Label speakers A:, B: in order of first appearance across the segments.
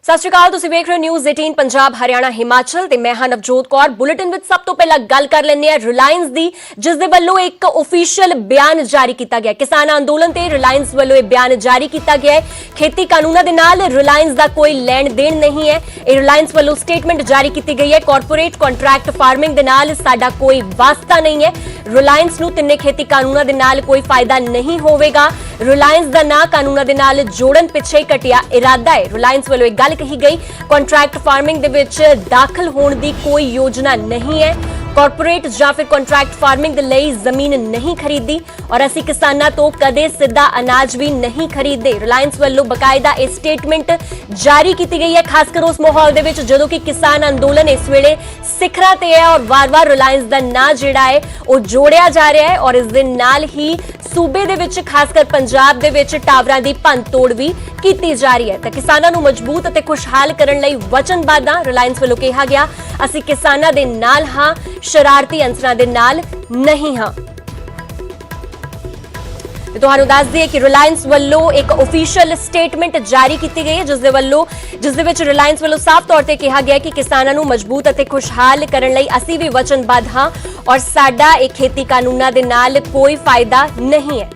A: ਸਤਿ ਸ਼੍ਰੀ ਅਕਾਲ। ਤੁਸੀਂ ਵੇਖ ਰਹੇ ਹੋ ਨਿਊਜ਼ 18 ਪੰਜਾਬ ਹਰਿਆਣਾ ਹਿਮਾਚਲ ਤੇ ਮੈਂ ਹਾਂ ਨਵਜੋਤ ਕੌਰ। ਬੁਲੇਟਿਨ ਵਿੱਚ ਸਭ ਤੋਂ ਪਹਿਲਾਂ ਗੱਲ ਕਰ ਲੈਂਦੇ ਹਾਂ ਰਿਲਾਇੰਸ ਦੀ, ਜਿਸ ਦੇ ਵੱਲੋਂ ਇੱਕ ਅਫੀਸ਼ੀਅਲ ਬਿਆਨ ਜਾਰੀ ਕੀਤਾ ਗਿਆ। ਕਿਸਾਨ ਅੰਦੋਲਨ ਤੇ ਰਿਲਾਇੰਸ ਵੱਲੋਂ ਇਹ ਬਿਆਨ ਜਾਰੀ ਕੀਤਾ ਗਿਆ ਹੈ। ਖੇਤੀ ਕਾਨੂੰਨਾਂ ਦੇ ਨਾਲ ਰਿਲਾਇੰਸ ਦਾ ਕੋਈ ਲੈਣ ਦੇਣ ਨਹੀਂ ਹੈ। ਇਹ ਰਿਲਾਇੰਸ ਵੱਲੋਂ ਸਟੇਟਮੈਂਟ ਜਾਰੀ ਕੀਤੀ ਗਈ ਹੈ। ਕਾਰਪੋਰੇਟ ਕੰਟਰੈਕਟ ਫਾਰਮਿੰਗ ਦੇ ਨਾਲ ਸਾਡਾ ਕੋਈ ਵਾਸਤਾ ਨਹੀਂ ਹੈ। ਰਿਲਾਇੰਸ ਨੂੰ ਤਿੰਨੇ ਖੇਤੀ ਕਾਨੂੰਨਾਂ ਦੇ ਨਾਲ ਕੋਈ ਫਾਇਦਾ ਨਹੀਂ ਹੋਵੇਗਾ। ਰਿਲਾਇੰਸ ਦਾ ਨਾਂ ਕਾਨੂੰਨਾਂ ਦੇ ਨਾਲ ਜੋੜਨ ਪਿੱਛੇ ਘਟਿਆ ਇਰਾਦਾ ਹੈ। ਰਿਲਾਇੰਸ ਵੱਲੋਂ ਇੱਕ ਗੱਲ कही गई, कॉन्ट्रैक्ट फार्मिंग दे विच दाखिल होने की कोई योजना नहीं है। कॉर्पोरेट या फिर कॉन्ट्रैक्ट फार्मिंग दे लई जमीन नहीं खरीदी और असी किसानां तो कदे सीधा अनाज भी नहीं खरीदे। रिलायंस वालों बकायदा एक स्टेटमेंट जारी की गई है, खासकर उस माहौल दे विच जदों कि किसान अंदोलन इस वेले सिखरा ते है और वार-वार रिलायंस दा नां जिहड़ा है वो जोड़िया जा रहा है और इस दे नाल ही सूबे दे विच खासकर पंजाब दे विच टावरां दी भंन-तोड़ भी कीती जा रही है। तो किसानां नूं मजबूत अते खुशहाल करन लई वचनबद्ध हां। रिलायंस वालों कहा गया, असीं किसानां दे नाल हां, शरारती अंसरां दे नाल नहीं हां। ਤੁਹਾਨੂੰ ਦੱਸ ਦਈਏ ਕਿ ਰਿਲਾਇੰਸ ਵੱਲੋਂ ਇੱਕ ਅਫੀਸ਼ੀਅਲ ਸਟੇਟਮੈਂਟ ਜਾਰੀ ਕੀਤੀ ਗਈ ਹੈ, ਜਿਸ ਦੇ ਵਿੱਚ ਰਿਲਾਇੰਸ ਵੱਲੋਂ ਸਾਫ਼ ਤੌਰ ਤੇ ਕਿਹਾ ਗਿਆ ਕਿ ਕਿਸਾਨਾਂ ਨੂੰ ਮਜ਼ਬੂਤ ਅਤੇ ਖੁਸ਼ਹਾਲ ਕਰਨ ਲਈ ਅਸੀਂ ਵੀ ਵਚਨਬੱਧ ਹਾਂ ਔਰ ਸਾਡਾ ਇਹ ਖੇਤੀ ਕਾਨੂੰਨਾਂ ਦੇ ਨਾਲ ਕੋਈ ਫਾਇਦਾ ਨਹੀਂ ਹੈ।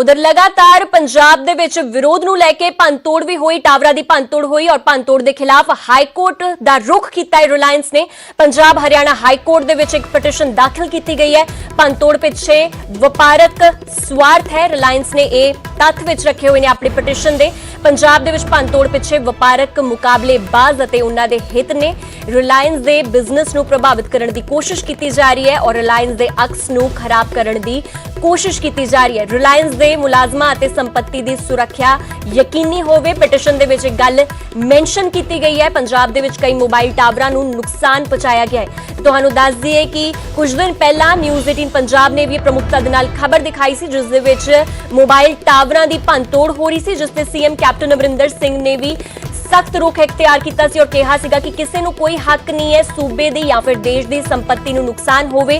A: उधर लगातार पंजाब दे विच विरोध नूं लैके भंन-तोड़ भी हुई, टावरां दी भंन-तोड़ हुई और भंन-तोड़ दे खिलाफ हाईकोर्ट दा रुख कीता है रिलायंस ने। पंजाब हरियाणा हाईकोर्ट दे विच एक पटिशन दाखिल की गई है। भंन-तोड़ पिछे वपारक स्वार्थ है। रिलायंस ने यह तत्थ विच रखे हुए ने अपनी पटिशन दे। पंजाब दे विच भंन-तोड़ पिछे वपारक मुकाबलेबाज अते उन्हां दे हित ने। रिलायंस दे बिजनेस नूं प्रभावित करने की कोशिश की जा रही है और रिलायंस दे अक्स नूं खराब करने की कोशिश की जा रही है। रिलायंस दे मुलाजमां अते संपत्ति की सुरक्षा यकीनी होवे। पिटिशन दे विच एक गल मैंशन की गई है, पंजाब दे विच कई मोबाइल टावरां नूं नुकसान पहुंचाया गया है। तुहानूं दस दईए कि कुछ दिन पहला न्यूज़ 18 पंजाब ने भी प्रमुखता दे नाल खबर दिखाई सी, जिस दे विच मोबाइल टावरां दी भंन-तोड़ हो रही सी, जिस ते सीएम कैप्टन अमरिंदर सिंह ने भी सख्त रुख इख्तियार किया सी और कहा सीगा कि किसी नूं कोई हक नहीं है सूबे दी या फिर देश दी संपत्ति नूं नुकसान होवे।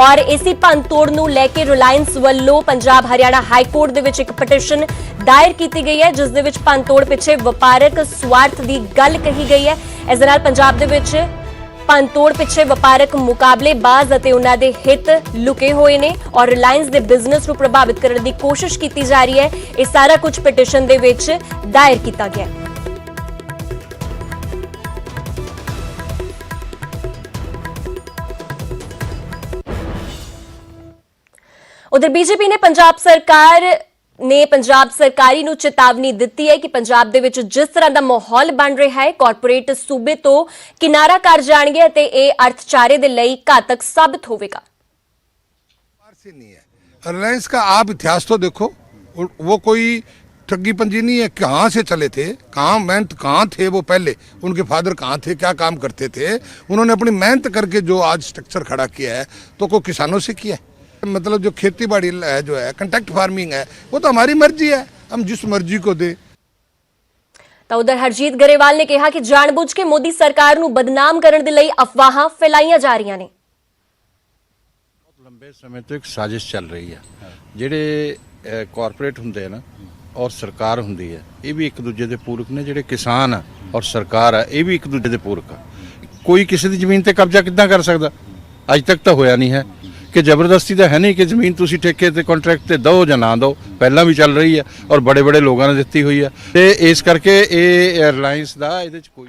A: और इसी भंन-तोड़ नूं लैके रिलायंस वल्लों पंजाब हरियाणा हाईकोर्ट दे विच एक पटिशन दायर की गई है, जिस दे विच भंन-तोड़ पिछे वपारक स्वार्थ की गल कही गई है। इस दे नाल पंजाब दे विच भंन-तोड़ पिछे वपारक मुकाबलेबाज अते उन्हां दे हित लुके हुए ने और रिलायंस दे बिजनेस नूं प्रभावित करने की कोशिश की जा रही है। यह सारा कुछ पिटिशन दे विच दायर किया गया है। उधर बीजेपी ने पंजाब सरकारी नूं चेतावनी दी है कि पंजाब दे विच जिस तरह का माहौल बन रहा है, कॉर्पोरेट सूबे तो किनारा कर जाएंगे ते यह अर्थचारे दे लई घातक साबित होवेगा।
B: नहीं है रिलायंस का, आप इतिहास तो देखो, वो कोई ठगी पंजी नहीं है। कहाँ से चले थे, कहाँ थे वो पहले, उनके फादर कहाँ थे, क्या काम करते थे। उन्होंने अपनी मेहनत करके जो आज स्ट्रक्चर खड़ा किया है तो कोई किसानों से किया है। मतलब जो खेती बाड़ी है, जो है कॉन्ट्रैक्ट फार्मिंग है, वो तो हमारी मर्जी है, हम जिस मर्जी को दे।
A: तो उधर हरजीत गरेवाल ने कहा कि जानबूझ के मोदी सरकार नूं बदनाम करने दे लई अफवाहां फैलाईयां जा रही ने।
C: बहुत लंबे समय तो एक साजिश चल रही है। ਜਿਹੜੇ ਕਾਰਪੋਰੇਟ ਹੁੰਦੇ ਨਾ ਔਰ ਸਰਕਾਰ ਹੁੰਦੀ ਹੈ, ਇਹ ਵੀ ਇੱਕ ਦੂਜੇ ਦੇ ਪੂਰਕ ਨੇ। ਜਿਹੜੇ ਕਿਸਾਨ ਆ ਔਰ ਸਰਕਾਰ ਆ, ਇਹ ਵੀ ਇੱਕ ਦੂਜੇ ਦੇ ਪੂਰਕ ਆ। ਕੋਈ ਕਿਸੇ ਦੀ ਜ਼ਮੀਨ ਤੇ ਕਬਜ਼ਾ ਕਿੱਦਾਂ ਕਰ ਸਕਦਾ? ਅੱਜ ਤੱਕ ਤਾਂ ਹੋਇਆ ਨਹੀਂ ਹੈ कि जबरदस्ती तो है नहीं कि जमीन तुसी ठेके ते कॉन्ट्रैक्ट ते दो या ना दो, पहला भी चल रही है और बड़े बड़े लोगों ने दी हुई है। ते इस करके ये रिलायंस दा इहदे च कोई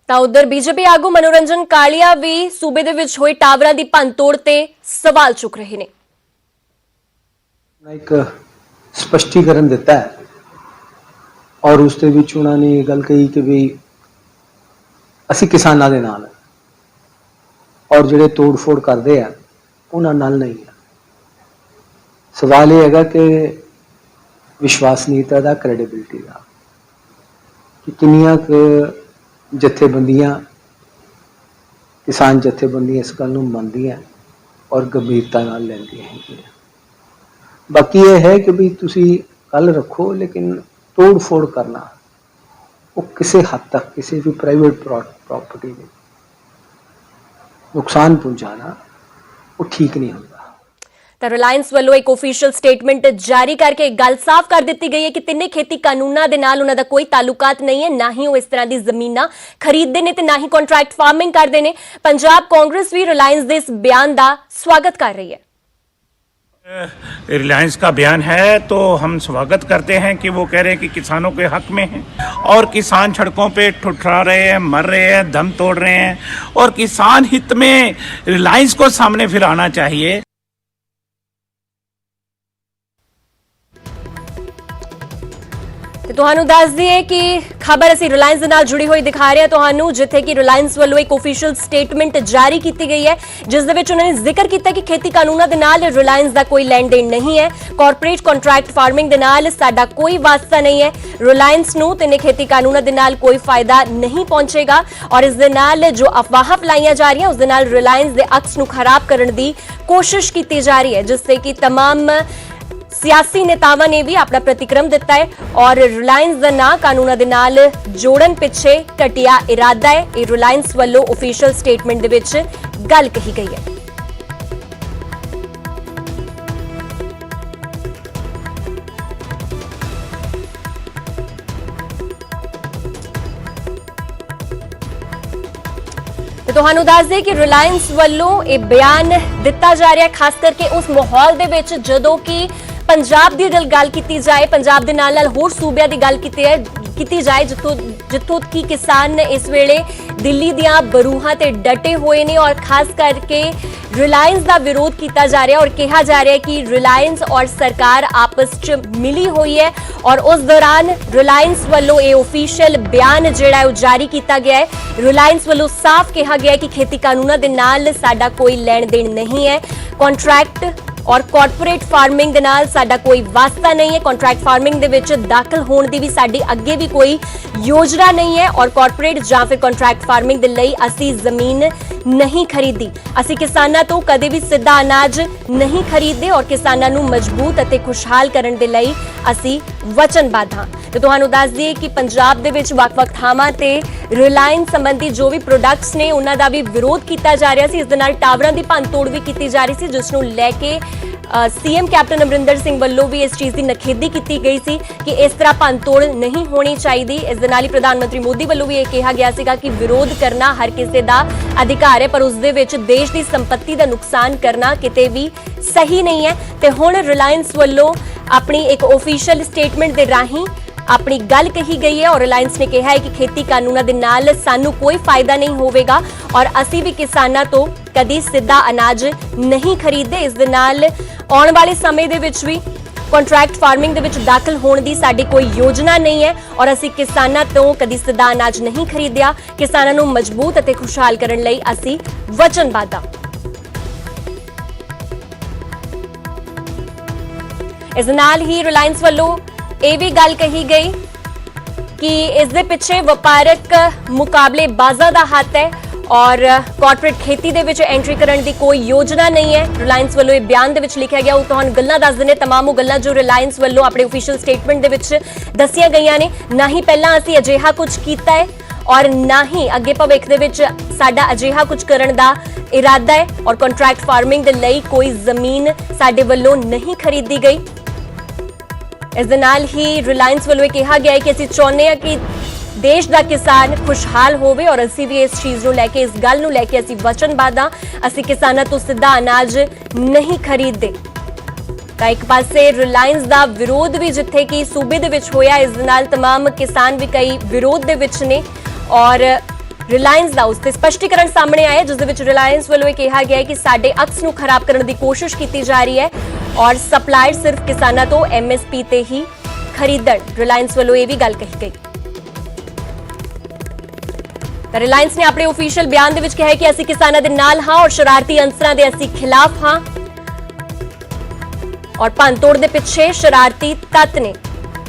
A: ਤਾਂ ਉਧਰ ਬੀਜੇਪੀ ਆਗੂ ਮਨੋਰੰਜਨ ਕਾਲੀਆ ਵੀ ਸੂਬੇ ਦੇ ਵਿੱਚ ਹੋਈ ਟਾਵਰਾਂ ਦੀ ਭੰਨ-ਤੋੜ ਤੇ ਸਵਾਲ ਚੁੱਕ ਰਹੇ ਨੇ।
D: ਇੱਕ ਸਪਸ਼ਟੀਕਰਨ ਦਿੱਤਾ ਹੈ ਔਰ ਉਸ ਦੇ ਵਿੱਚ ਉਹਨਾਂ ਨੇ ਇਹ ਗੱਲ ਕਹੀ ਕਿ ਵੀ ਅਸੀਂ ਕਿਸਾਨਾਂ ਦੇ ਨਾਲ ਔਰ ਜਿਹੜੇ ਤੋੜ-ਫੋੜ ਕਰਦੇ ਆ ਉਹਨਾਂ ਨਾਲ ਨਹੀਂ ਹੈ। ਸਵਾਲ ਇਹ ਹੈਗਾ ਕਿ ਵਿਸ਼ਵਾਸਨੀयता ਦਾ, ਕ੍ਰੈਡੀਬਿਲਿਟੀ ਦਾ, ਕਿ ਕਿੰਨੀਆਂ ਕੁ ਜਥੇਬੰਦੀਆਂ, ਕਿਸਾਨ ਜਥੇਬੰਦੀਆਂ ਇਸ ਗੱਲ ਨੂੰ ਮੰਨਦੀਆਂ ਔਰ ਗੰਭੀਰਤਾ ਨਾਲ ਲੈਂਦੀਆਂ ਹੈਗੀਆਂ। ਬਾਕੀ ਇਹ ਹੈ ਕਿ ਵੀ ਤੁਸੀਂ ਗੱਲ ਰੱਖੋ, ਲੇਕਿਨ ਤੋੜ ਫੋੜ ਕਰਨਾ ਉਹ ਕਿਸੇ ਹੱਦ ਤੱਕ ਕਿਸੇ ਵੀ ਪ੍ਰਾਈਵੇਟ ਪ੍ਰੋਪਰਟੀ ਨੂੰ ਨੁਕਸਾਨ ਪਹੁੰਚਾਣਾ ਉਹ ਠੀਕ ਨਹੀਂ ਹੁੰਦਾ।
A: ਤਾਂ ਰਿਲਾਇੰਸ ਵੱਲੋਂ ਇੱਕ ਆਫੀਸ਼ੀਅਲ ਸਟੇਟਮੈਂਟ ਜਾਰੀ ਕਰਕੇ ਇੱਕ ਗੱਲ ਸਾਫ਼ ਕਰ ਦਿੱਤੀ ਗਈ ਹੈ ਕਿ ਤਿੰਨੇ ਖੇਤੀ ਕਾਨੂੰਨਾਂ ਦੇ ਨਾਲ ਉਹਨਾਂ ਦਾ ਕੋਈ ਤਾਲੁਕਾਤ ਨਹੀਂ ਹੈ, ਨਾ ਹੀ ਉਹ ਇਸ ਤਰ੍ਹਾਂ ਦੀ ਜ਼ਮੀਨਾਂ ਖਰੀਦਦੇ ਨੇ ਤੇ ਨਾ ਹੀ ਕੰਟਰੈਕਟ ਫਾਰਮਿੰਗ ਕਰਦੇ ਨੇ। ਪੰਜਾਬ ਕਾਂਗਰਸ ਵੀ ਰਿਲਾयंस ਦੇ ਇਸ ਬਿਆਨ ਦਾ ਸਵਾਗਤ कर रही है।
E: रिलायंस का बयान है तो हम स्वागत करते हैं कि वो कह रहे हैं कि किसानों के हक में हैं और किसान सड़कों पे ठुठरा रहे हैं, मर रहे हैं, दम तोड़ रहे हैं और किसान हित में रिलायंस को सामने फिर आना चाहिए।
A: ਤੇ ਤੁਹਾਨੂੰ ਦੱਸ ਦਈਏ ਕਿ ਖਬਰ ਅਸੀਂ ਰਿਲਾयंस ਦੇ ਨਾਲ ਜੁੜੀ ਹੋਈ ਦਿਖਾ ਰਹੇ ਹਾਂ ਤੁਹਾਨੂੰ, ਜਿੱਥੇ ਕਿ ਰਿਲਾयंस ਵੱਲੋਂ ਇੱਕ ਆਫੀਸ਼ੀਅਲ ਸਟੇਟਮੈਂਟ ਜਾਰੀ ਕੀਤੀ ਗਈ ਹੈ ਜਿਸ ਦੇ ਵਿੱਚ ਉਹਨਾਂ ਨੇ ਜ਼ਿਕਰ ਕੀਤਾ ਕਿ ਖੇਤੀ ਕਾਨੂੰਨਾਂ ਦੇ ਨਾਲ ਰਿਲਾयंस ਦਾ ਕੋਈ ਲੈਣ ਦੇਣ ਨਹੀਂ ਹੈ, ਕਾਰਪੋਰੇਟ ਕੰਟਰੈਕਟ ਫਾਰਮਿੰਗ ਦੇ ਨਾਲ ਸਾਡਾ ਕੋਈ ਵਾਸਤਾ ਨਹੀਂ ਹੈ। ਰਿਲਾयंस ਨੂੰ ਤਿੰਨੇ ਖੇਤੀ ਕਾਨੂੰਨਾਂ ਦੇ ਨਾਲ ਕੋਈ ਫਾਇਦਾ ਨਹੀਂ ਪਹੁੰਚੇਗਾ ਔਰ ਇਸ ਦੇ ਨਾਲ ਜੋ ਅਫਵਾਹਾਂ ਫੈਲਾਈਆਂ ਜਾ ਰਹੀਆਂ ਉਸ ਦੇ ਨਾਲ ਰਿਲਾयंस ਦੇ ਅਕਸ ਨੂੰ ਖਰਾਬ ਕਰਨ ਦੀ ਕੋਸ਼ਿਸ਼ ਕੀਤੀ ਜਾ ਰਹੀ ਹੈ, ਜਿਸ ਤੇ ਕਿ तमाम ਸਿਆਸੀ ਨੇਤਾਵਾਂ ਨੇ ਵੀ ਆਪਣਾ ਪ੍ਰਤੀਕਰਮ ਦਿੱਤਾ ਹੈ ਔਰ ਰਿਲਾयंस ਦਾ ਨਾਂ ਕਾਨੂੰਨਾਂ ਦੇ ਨਾਲ ਜੋੜਨ ਪਿੱਛੇ ਘਟੀਆ ਇਰਾਦਾ ਹੈ। ਇਹ ਰਿਲਾयंस ਵੱਲੋਂ ਆਫੀਸ਼ੀਅਲ ਸਟੇਟਮੈਂਟ ਦੇ ਵਿੱਚ ਗੱਲ ਕਹੀ ਗਈ ਹੈ। ਤੁਹਾਨੂੰ ਦੱਸ ਦੇ ਕਿ ਰਿਲਾयंस ਵੱਲੋਂ ਇਹ ਬਿਆਨ ਦਿੱਤਾ ਜਾ ਰਿਹਾ ਖਾਸ ਕਰਕੇ ਉਸ ਮਾਹੌਲ ਦੇ ਵਿੱਚ ਜਦੋਂ ਕਿ ਪੰਜਾਬ ਦੀ ਗੱਲ ਕੀਤੀ ਜਾਏ, ਪੰਜਾਬ ਦੇ ਨਾਲ ਹੋਰ ਸੂਬਿਆਂ ਦੀ ਗੱਲ ਕੀਤੀ ਜਾਏ ਜਿੱਥੋਂ ਕਿ ਕਿਸਾਨ ਇਸ ਵੇਲੇ ਦਿੱਲੀ ਦੀਆਂ ਬਰੂਹਾਂ ਤੇ ਡਟੇ ਹੋਏ ਨੇ ਔਰ ਖਾਸ ਕਰਕੇ ਰਿਲਾयंस ਦਾ ਵਿਰੋਧ ਕੀਤਾ ਜਾ ਰਿਹਾ ਔਰ ਕਿਹਾ ਜਾ ਰਿਹਾ ਕਿ ਰਿਲਾयंस ਔਰ ਸਰਕਾਰ ਆਪਸ 'ਚ ਮਿਲੀ ਹੋਈ ਹੈ ਔਰ ਉਸ ਦੌਰਾਨ ਰਿਲਾयंस ਵੱਲੋਂ ਇਹ ਆਫੀਸ਼ੀਅਲ ਬਿਆਨ ਜਿਹੜਾ ਹੈ ਉਹ ਜਾਰੀ ਕੀਤਾ ਗਿਆ ਹੈ। ਰਿਲਾयंस ਵੱਲੋਂ ਸਾਫ਼ ਕਿਹਾ ਗਿਆ ਹੈ ਕਿ ਖੇਤੀ ਕਾਨੂੰਨਾਂ ਦੇ ਨਾਲ ਸਾਡਾ ਕੋਈ ਲੈਣ ਦੇਣ ਨਹੀਂ ਹੈ, ਕੰਟਰੈਕਟ ਔਰ ਕਾਰਪੋਰੇਟ ਫਾਰਮਿੰਗ ਦੇ ਨਾਲ ਸਾਡਾ ਕੋਈ ਵਾਸਤਾ ਨਹੀਂ ਹੈ, ਕੰਟਰੈਕਟ ਫਾਰਮਿੰਗ ਦੇ ਵਿੱਚ ਦਾਖਲ ਹੋਣ ਦੀ ਵੀ ਸਾਡੀ ਅੱਗੇ ਵੀ ਕੋਈ ਯੋਜਨਾ ਨਹੀਂ ਹੈ ਔਰ ਕਾਰਪੋਰੇਟ ਜਾਂ ਫਿਰ ਕੰਟਰੈਕਟ ਫਾਰਮਿੰਗ ਦੇ ਲਈ ਅਸੀਂ ਜ਼ਮੀਨ ਨਹੀਂ ਖਰੀਦੀ। ਅਸੀਂ ਕਿਸਾਨਾਂ ਤੋਂ ਕਦੇ ਵੀ ਸਿੱਧਾ ਅਨਾਜ ਨਹੀਂ ਖਰੀਦਦੇ ਔਰ ਕਿਸਾਨਾਂ ਨੂੰ ਮਜ਼ਬੂਤ ਅਤੇ ਖੁਸ਼ਹਾਲ ਕਰਨ ਦੇ ਲਈ ਅਸੀਂ ਵਚਨਬੱਧ ਹਾਂ। ਤੇ ਤੁਹਾਨੂੰ ਦੱਸ ਦਈਏ ਕਿ ਪੰਜਾਬ ਦੇ ਵਿੱਚ ਵੱਖ-ਵੱਖ ਥਾਵਾਂ ਤੇ ਰਿਲਾयंस ਸੰਬੰਧੀ ਜੋ ਵੀ ਪ੍ਰੋਡਕਟਸ ਨੇ ਉਹਨਾਂ ਦਾ ਵੀ ਵਿਰੋਧ ਕੀਤਾ ਜਾ ਰਿਹਾ ਸੀ। ਇਸ ਦੇ ਨਾਲ ਟਾਵਰਾਂ ਦੀ ਭੰਨਤੋੜ ਵੀ ਕੀਤੀ ਜਾ ਰਹੀ ਸੀ ਜਿਸ ਨੂੰ ਲੈ ਕੇ ਸੀਐਮ ਕੈਪਟਨ ਅਮਰਿੰਦਰ ਸਿੰਘ ਵੱਲੋਂ ਵੀ ਇਸ ਚੀਜ਼ ਦੀ ਨਖੇਦੀ ਕੀਤੀ ਗਈ ਸੀ ਕਿ ਇਸ ਤਰ੍ਹਾਂ ਭੰਨਤੋੜ ਨਹੀਂ ਹੋਣੀ ਚਾਹੀਦੀ। ਇਸ ਦੇ ਨਾਲ ਹੀ ਪ੍ਰਧਾਨ ਮੰਤਰੀ ਮੋਦੀ ਵੱਲੋਂ ਵੀ ਇਹ ਕਿਹਾ ਗਿਆ ਸੀਗਾ ਕਿ ਵਿਰੋਧ ਕਰਨਾ ਹਰ ਕਿਸੇ ਦਾ ਅਧਿਕਾਰ ਹੈ ਪਰ ਉਸ ਦੇ ਵਿੱਚ ਦੇਸ਼ ਦੀ ਸੰਪਤੀ ਦਾ ਨੁਕਸਾਨ ਕਰਨਾ ਕਿਤੇ ਵੀ ਸਹੀ ਨਹੀਂ ਹੈ। ਤੇ ਹੁਣ ਰਿਲਾयंस ਵੱਲੋਂ ਆਪਣੀ ਇੱਕ ਆਫੀਸ਼ੀਅਲ ਸਟੇਟਮੈਂਟ ਦੇ ਰਾਹੀਂ ਆਪਣੀ ਗੱਲ ਕਹੀ ਗਈ ਹੈ ਔਰ ਰਿਲਾयंस ਨੇ ਕਿਹਾ ਹੈ ਕਿ ਖੇਤੀ ਕਾਨੂੰਨਾਂ ਦੇ ਨਾਲ ਸਾਨੂੰ ਕੋਈ ਫਾਇਦਾ ਨਹੀਂ ਹੋਵੇਗਾ ਔਰ ਅਸੀਂ ਵੀ ਕਿਸਾਨਾਂ ਤੋਂ ਕਦੀ ਸਿੱਧਾ ਅਨਾਜ ਨਹੀਂ ਖਰੀਦਦੇ। ਇਸ ਦੇ ਨਾਲ ਆਉਣ ਵਾਲੇ ਸਮੇਂ ਦੇ ਵਿੱਚ ਵੀ ਕੰਟਰੈਕਟ ਫਾਰਮਿੰਗ ਦੇ ਵਿੱਚ ਦਾਖਲ ਹੋਣ ਦੀ ਸਾਡੀ ਕੋਈ ਯੋਜਨਾ ਨਹੀਂ ਹੈ ਔਰ ਅਸੀਂ ਕਿਸਾਨਾਂ ਤੋਂ ਕਦੀ ਸਿੱਧਾ ਅਨਾਜ ਨਹੀਂ ਖਰੀਦਿਆ। ਕਿਸਾਨਾਂ ਨੂੰ ਮਜ਼ਬੂਤ ਅਤੇ ਖੁਸ਼ਹਾਲ ਕਰਨ ਲਈ ਅਸੀਂ ਵਚਨਬੱਧ ਹਾਂ। ਇਸ ਨਾਲ ਹੀ ਰਿਲਾयंस ਵੱਲੋਂ ਇਹ ਵੀ ਗੱਲ ਕਹੀ ਗਈ ਕਿ ਇਸ ਦੇ ਪਿੱਛੇ ਵਪਾਰਕ ਮੁਕਾਬਲੇਬਾਜ਼ਾਂ ਦਾ ਹੱਥ ਹੈ ਔਰ ਕਾਰਪੋਰੇਟ ਖੇਤੀ ਦੇ ਵਿੱਚ ਐਂਟਰੀ ਕਰਨ ਦੀ ਕੋਈ ਯੋਜਨਾ ਨਹੀਂ ਹੈ। ਰਿਲਾयंस ਵੱਲੋਂ ਇਹ ਬਿਆਨ ਦੇ ਵਿੱਚ ਲਿਖਿਆ ਗਿਆ ਉਹ ਤੁਹਾਨੂੰ ਗੱਲਾਂ ਦੱਸ ਦਿੰਦੇ तमाम ਉਹ ਗੱਲਾਂ ਜੋ ਰਿਲਾयंस ਵੱਲੋਂ ਆਪਣੇ ਆਫੀਸ਼ੀਅਲ ਸਟੇਟਮੈਂਟ ਦੇ ਵਿੱਚ ਦੱਸੀਆਂ ਗਈਆਂ ਨੇ। ਨਾ ਹੀ ਪਹਿਲਾਂ ਅਸੀਂ ਅਜਿਹਾ ਕੁਝ ਕੀਤਾ ਹੈ ਔਰ ਨਾ ਹੀ ਅੱਗੇ ਭਵਿੱਖ ਦੇ ਵਿੱਚ ਸਾਡਾ ਅਜਿਹਾ ਕੁਝ ਕਰਨ ਦਾ ਇਰਾਦਾ ਹੈ ਔਰ ਕੰਟਰੈਕਟ ਫਾਰਮਿੰਗ ਦੇ ਲਈ ਕੋਈ ਜ਼ਮੀਨ ਸਾਡੇ ਵੱਲੋਂ ਨਹੀਂ ਖਰੀਦੀ ਗਈ। ਇਸ ਦੇ ਨਾਲ ਹੀ ਰਿਲਾयंस ਵੱਲੋਂ ਇਹ ਕਿਹਾ ਗਿਆ ਹੈ ਕਿ ਅਸੀਂ ਚਾਹੁੰਦੇ ਹਾਂ ਕਿ ਦੇਸ਼ ਦਾ ਕਿਸਾਨ ਖੁਸ਼ਹਾਲ ਹੋਵੇ ਔਰ ਅਸੀਂ ਵੀ ਇਸ ਚੀਜ਼ ਨੂੰ ਲੈ ਕੇ ਇਸ ਗੱਲ ਨੂੰ ਲੈ ਕੇ ਅਸੀਂ ਵਚਨਬੱਧ ਹਾਂ। ਅਸੀਂ ਕਿਸਾਨਾਂ ਤੋਂ ਸਿੱਧਾ ਅਨਾਜ ਨਹੀਂ ਖਰੀਦਦੇ। ਤਾਂ ਇੱਕ ਪਾਸੇ ਰਿਲਾयंस ਦਾ ਵਿਰੋਧ ਵੀ ਜਿੱਥੇ ਕਿ ਸੂਬੇ ਦੇ ਵਿੱਚ ਹੋਇਆ ਇਸ ਦੇ ਨਾਲ तमाम ਕਿਸਾਨ ਵੀ ਕਈ ਵਿਰੋਧ ਦੇ ਵਿੱਚ ਨੇ ਔਰ ਰਿਲਾयंस ਦਾ ਉਸ ਤੇ ਸਪਸ਼ਟੀਕਰਨ ਸਾਹਮਣੇ ਆਇਆ ਜਿਸ ਦੇ ਵਿੱਚ ਰਿਲਾयंस ਵੱਲੋਂ ਇਹ ਕਿਹਾ ਗਿਆ ਹੈ ਕਿ ਸਾਡੇ ਅਕਸ ਨੂੰ ਖਰਾਬ ਕਰਨ ਦੀ ਕੋਸ਼ਿਸ਼ ਕੀਤੀ ਜਾ ਰਹੀ ਹੈ ਔਰ ਸਪਲਾਇਰ ਸਿਰਫ ਕਿਸਾਨਾਂ ਤੋਂ MSP ਤੇ ਹੀ ਖਰੀਦਣ। ਰਿਲਾयंस ਵੱਲੋਂ ਇਹ ਵੀ ਗੱਲ ਕਹੀ ਗਈ। ਤਾਂ ਰਿਲਾयंस ਨੇ ਆਪਣੇ ਆਫੀਸ਼ੀਅਲ ਬਿਆਨ ਦੇ ਵਿੱਚ ਕਿਹਾ ਹੈ ਕਿ ਅਸੀਂ ਕਿਸਾਨਾਂ ਦੇ ਨਾਲ ਹਾਂ ਔਰ ਸ਼ਰਾਰਤੀ ਅੰਸਰਾਂ ਦੇ ਅਸੀਂ ਖਿਲਾਫ ਹਾਂ ਔਰ ਭੰਨਤੋੜ ਦੇ ਪਿੱਛੇ ਸ਼ਰਾਰਤੀ ਤੱਤ ਨੇ।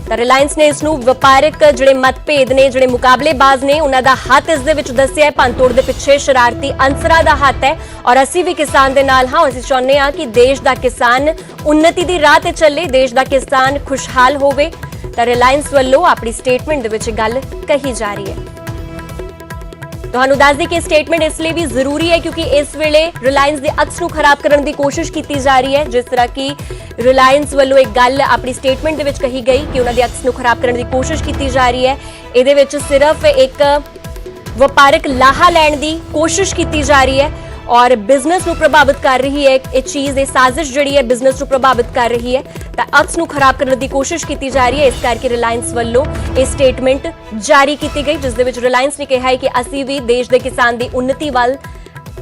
A: ਤਾਂ ਰਿਲਾयंस ਨੇ ਇਸ ਨੂੰ ਵਪਾਰਕ ਜਿਹੜੇ ਮਤਭੇਦ ਨੇ ਜਿਹੜੇ ਮੁਕਾਬਲੇਬਾਜ਼ ਨੇ ਉਹਨਾਂ ਦਾ ਹੱਥ ਇਸ ਦੇ ਵਿੱਚ ਦੱਸਿਆ ਹੈ। ਭੰਨਤੋੜ ਦੇ ਪਿੱਛੇ ਸ਼ਰਾਰਤੀ ਅੰਸਰਾਂ ਦਾ ਹੱਥ ਹੈ ਔਰ ਅਸੀਂ ਵੀ ਕਿਸਾਨ ਦੇ ਨਾਲ ਹਾਂ। ਅਸੀਂ ਚਾਹੁੰਦੇ ਹਾਂ ਕਿ ਦੇਸ਼ ਦਾ ਕਿਸਾਨ ਉન્નਤੀ ਦੀ ਰਾਹ ਤੇ ਚੱਲੇ, ਦੇਸ਼ ਦਾ ਕਿਸਾਨ ਖੁਸ਼ਹਾਲ ਹੋਵੇ। ਤਾਂ ਰਿਲਾयंस ਵੱਲੋਂ ਆਪਣੀ ਸਟੇਟਮੈਂਟ ਦੇ ਵਿੱਚ ਗੱਲ ਕਹੀ ਜਾ ਰਹੀ ਹੈ। ਤੁਹਾਨੂੰ ਦੱਸ ਦਈਏ ਕਿ ਸਟੇਟਮੈਂਟ ਇਸ ਲਈ ਵੀ ਜ਼ਰੂਰੀ ਹੈ ਕਿਉਂਕਿ ਇਸ ਵੇਲੇ ਰਿਲਾਇੰਸ ਦੇ ਅਕਸ ਨੂੰ ਖਰਾਬ ਕਰਨ ਦੀ ਕੋਸ਼ਿਸ਼ ਕੀਤੀ ਜਾ ਰਹੀ ਹੈ। ਜਿਸ ਤਰ੍ਹਾਂ ਕਿ ਰਿਲਾਇੰਸ ਵੱਲੋਂ ਇੱਕ ਗੱਲ ਆਪਣੀ ਸਟੇਟਮੈਂਟ ਦੇ ਵਿੱਚ ਕਹੀ ਗਈ ਕਿ ਉਹਨਾਂ ਦੇ ਅਕਸ ਨੂੰ ਖਰਾਬ ਕਰਨ ਦੀ ਕੋਸ਼ਿਸ਼ ਕੀਤੀ ਜਾ ਰਹੀ ਹੈ। ਇਹਦੇ ਵਿੱਚ ਸਿਰਫ ਇੱਕ ਵਪਾਰਕ ਲਾਹਾ ਲੈਣ ਦੀ ਕੋਸ਼ਿਸ਼ ਕੀਤੀ ਜਾ ਰਹੀ ਹੈ और बिजनेस ਨੂੰ ਪ੍ਰਭਾਵਿਤ ਕਰ ਰਹੀ ਹੈ। ਇਹ ਚੀਜ਼ ਇਹ ਸਾਜ਼ਿਸ਼ ਜਿਹੜੀ ਹੈ ਬਿਜ਼ਨਸ ਨੂੰ ਪ੍ਰਭਾਵਿਤ ਕਰ ਰਹੀ ਹੈ ਤਾਂ ਅਕਸ ਨੂੰ ਖਰਾਬ ਕਰਨ ਦੀ ਕੋਸ਼ਿਸ਼ ਕੀਤੀ ਜਾ ਰਹੀ ਹੈ। ਇਸ ਕਰਕੇ ਰਿਲਾਇੰਸ ਵੱਲੋਂ ਇਹ ਸਟੇਟਮੈਂਟ ਜਾਰੀ ਕੀਤੀ ਗਈ ਜਿਸ ਦੇ ਵਿੱਚ ਰਿਲਾਇੰਸ ਨੇ ਕਿਹਾ ਹੈ ਕਿ ਅਸੀਂ ਵੀ ਦੇਸ਼ ਦੇ ਕਿਸਾਨ ਦੀ ਉન્નਤੀ ਵੱਲ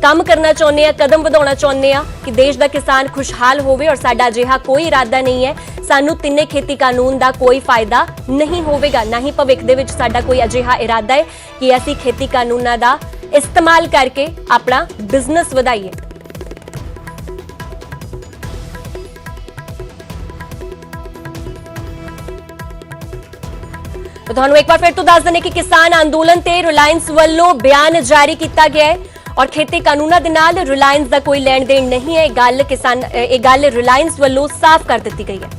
A: ਕੰਮ ਕਰਨਾ ਚਾਹੁੰਦੇ ਆ, ਕਦਮ ਵਧਾਉਣਾ ਚਾਹੁੰਦੇ ਆ ਕਿ ਦੇਸ਼ ਦਾ ਕਿਸਾਨ ਖੁਸ਼ਹਾਲ ਹੋਵੇ ਔਰ ਸਾਡਾ ਅਜਿਹਾ ਕੋਈ ਇਰਾਦਾ ਨਹੀਂ ਹੈ। ਸਾਨੂੰ ਤਿੰਨੇ ਖੇਤੀ ਕਾਨੂੰਨ ਦਾ ਕੋਈ ਫਾਇਦਾ ਨਹੀਂ ਹੋਵੇਗਾ, ਨਾ ਹੀ ਭਵਿੱਖ ਦੇ ਵਿੱਚ ਸਾਡਾ ਕੋਈ ਅਜਿਹਾ ਇਰਾਦਾ ਹੈ ਕਿ ਅਸੀਂ ਖੇਤੀ ਕਾਨੂੰਨਾਂ ਦਾ इस्तेमाल करके अपना बिजनेस ਵਧਾਈਏ। तो ਤੁਹਾਨੂੰ एक बार फिर तो दस देने कि किसान अंदोलन ते रिलायंस ਵੱਲੋਂ ਬਿਆਨ ਜਾਰੀ ਕੀਤਾ ਗਿਆ ਹੈ और खेती कानूਨਾਂ ਦੇ ਨਾਲ रिलायंस ਦਾ ਕੋਈ ਲੈਣ ਦੇਣ ਨਹੀਂ ਹੈ। ਇਹ ਗੱਲ रिलायंस ਵੱਲੋਂ ਸਾਫ਼ ਕਰ ਦਿੱਤੀ ਗਈ ਹੈ।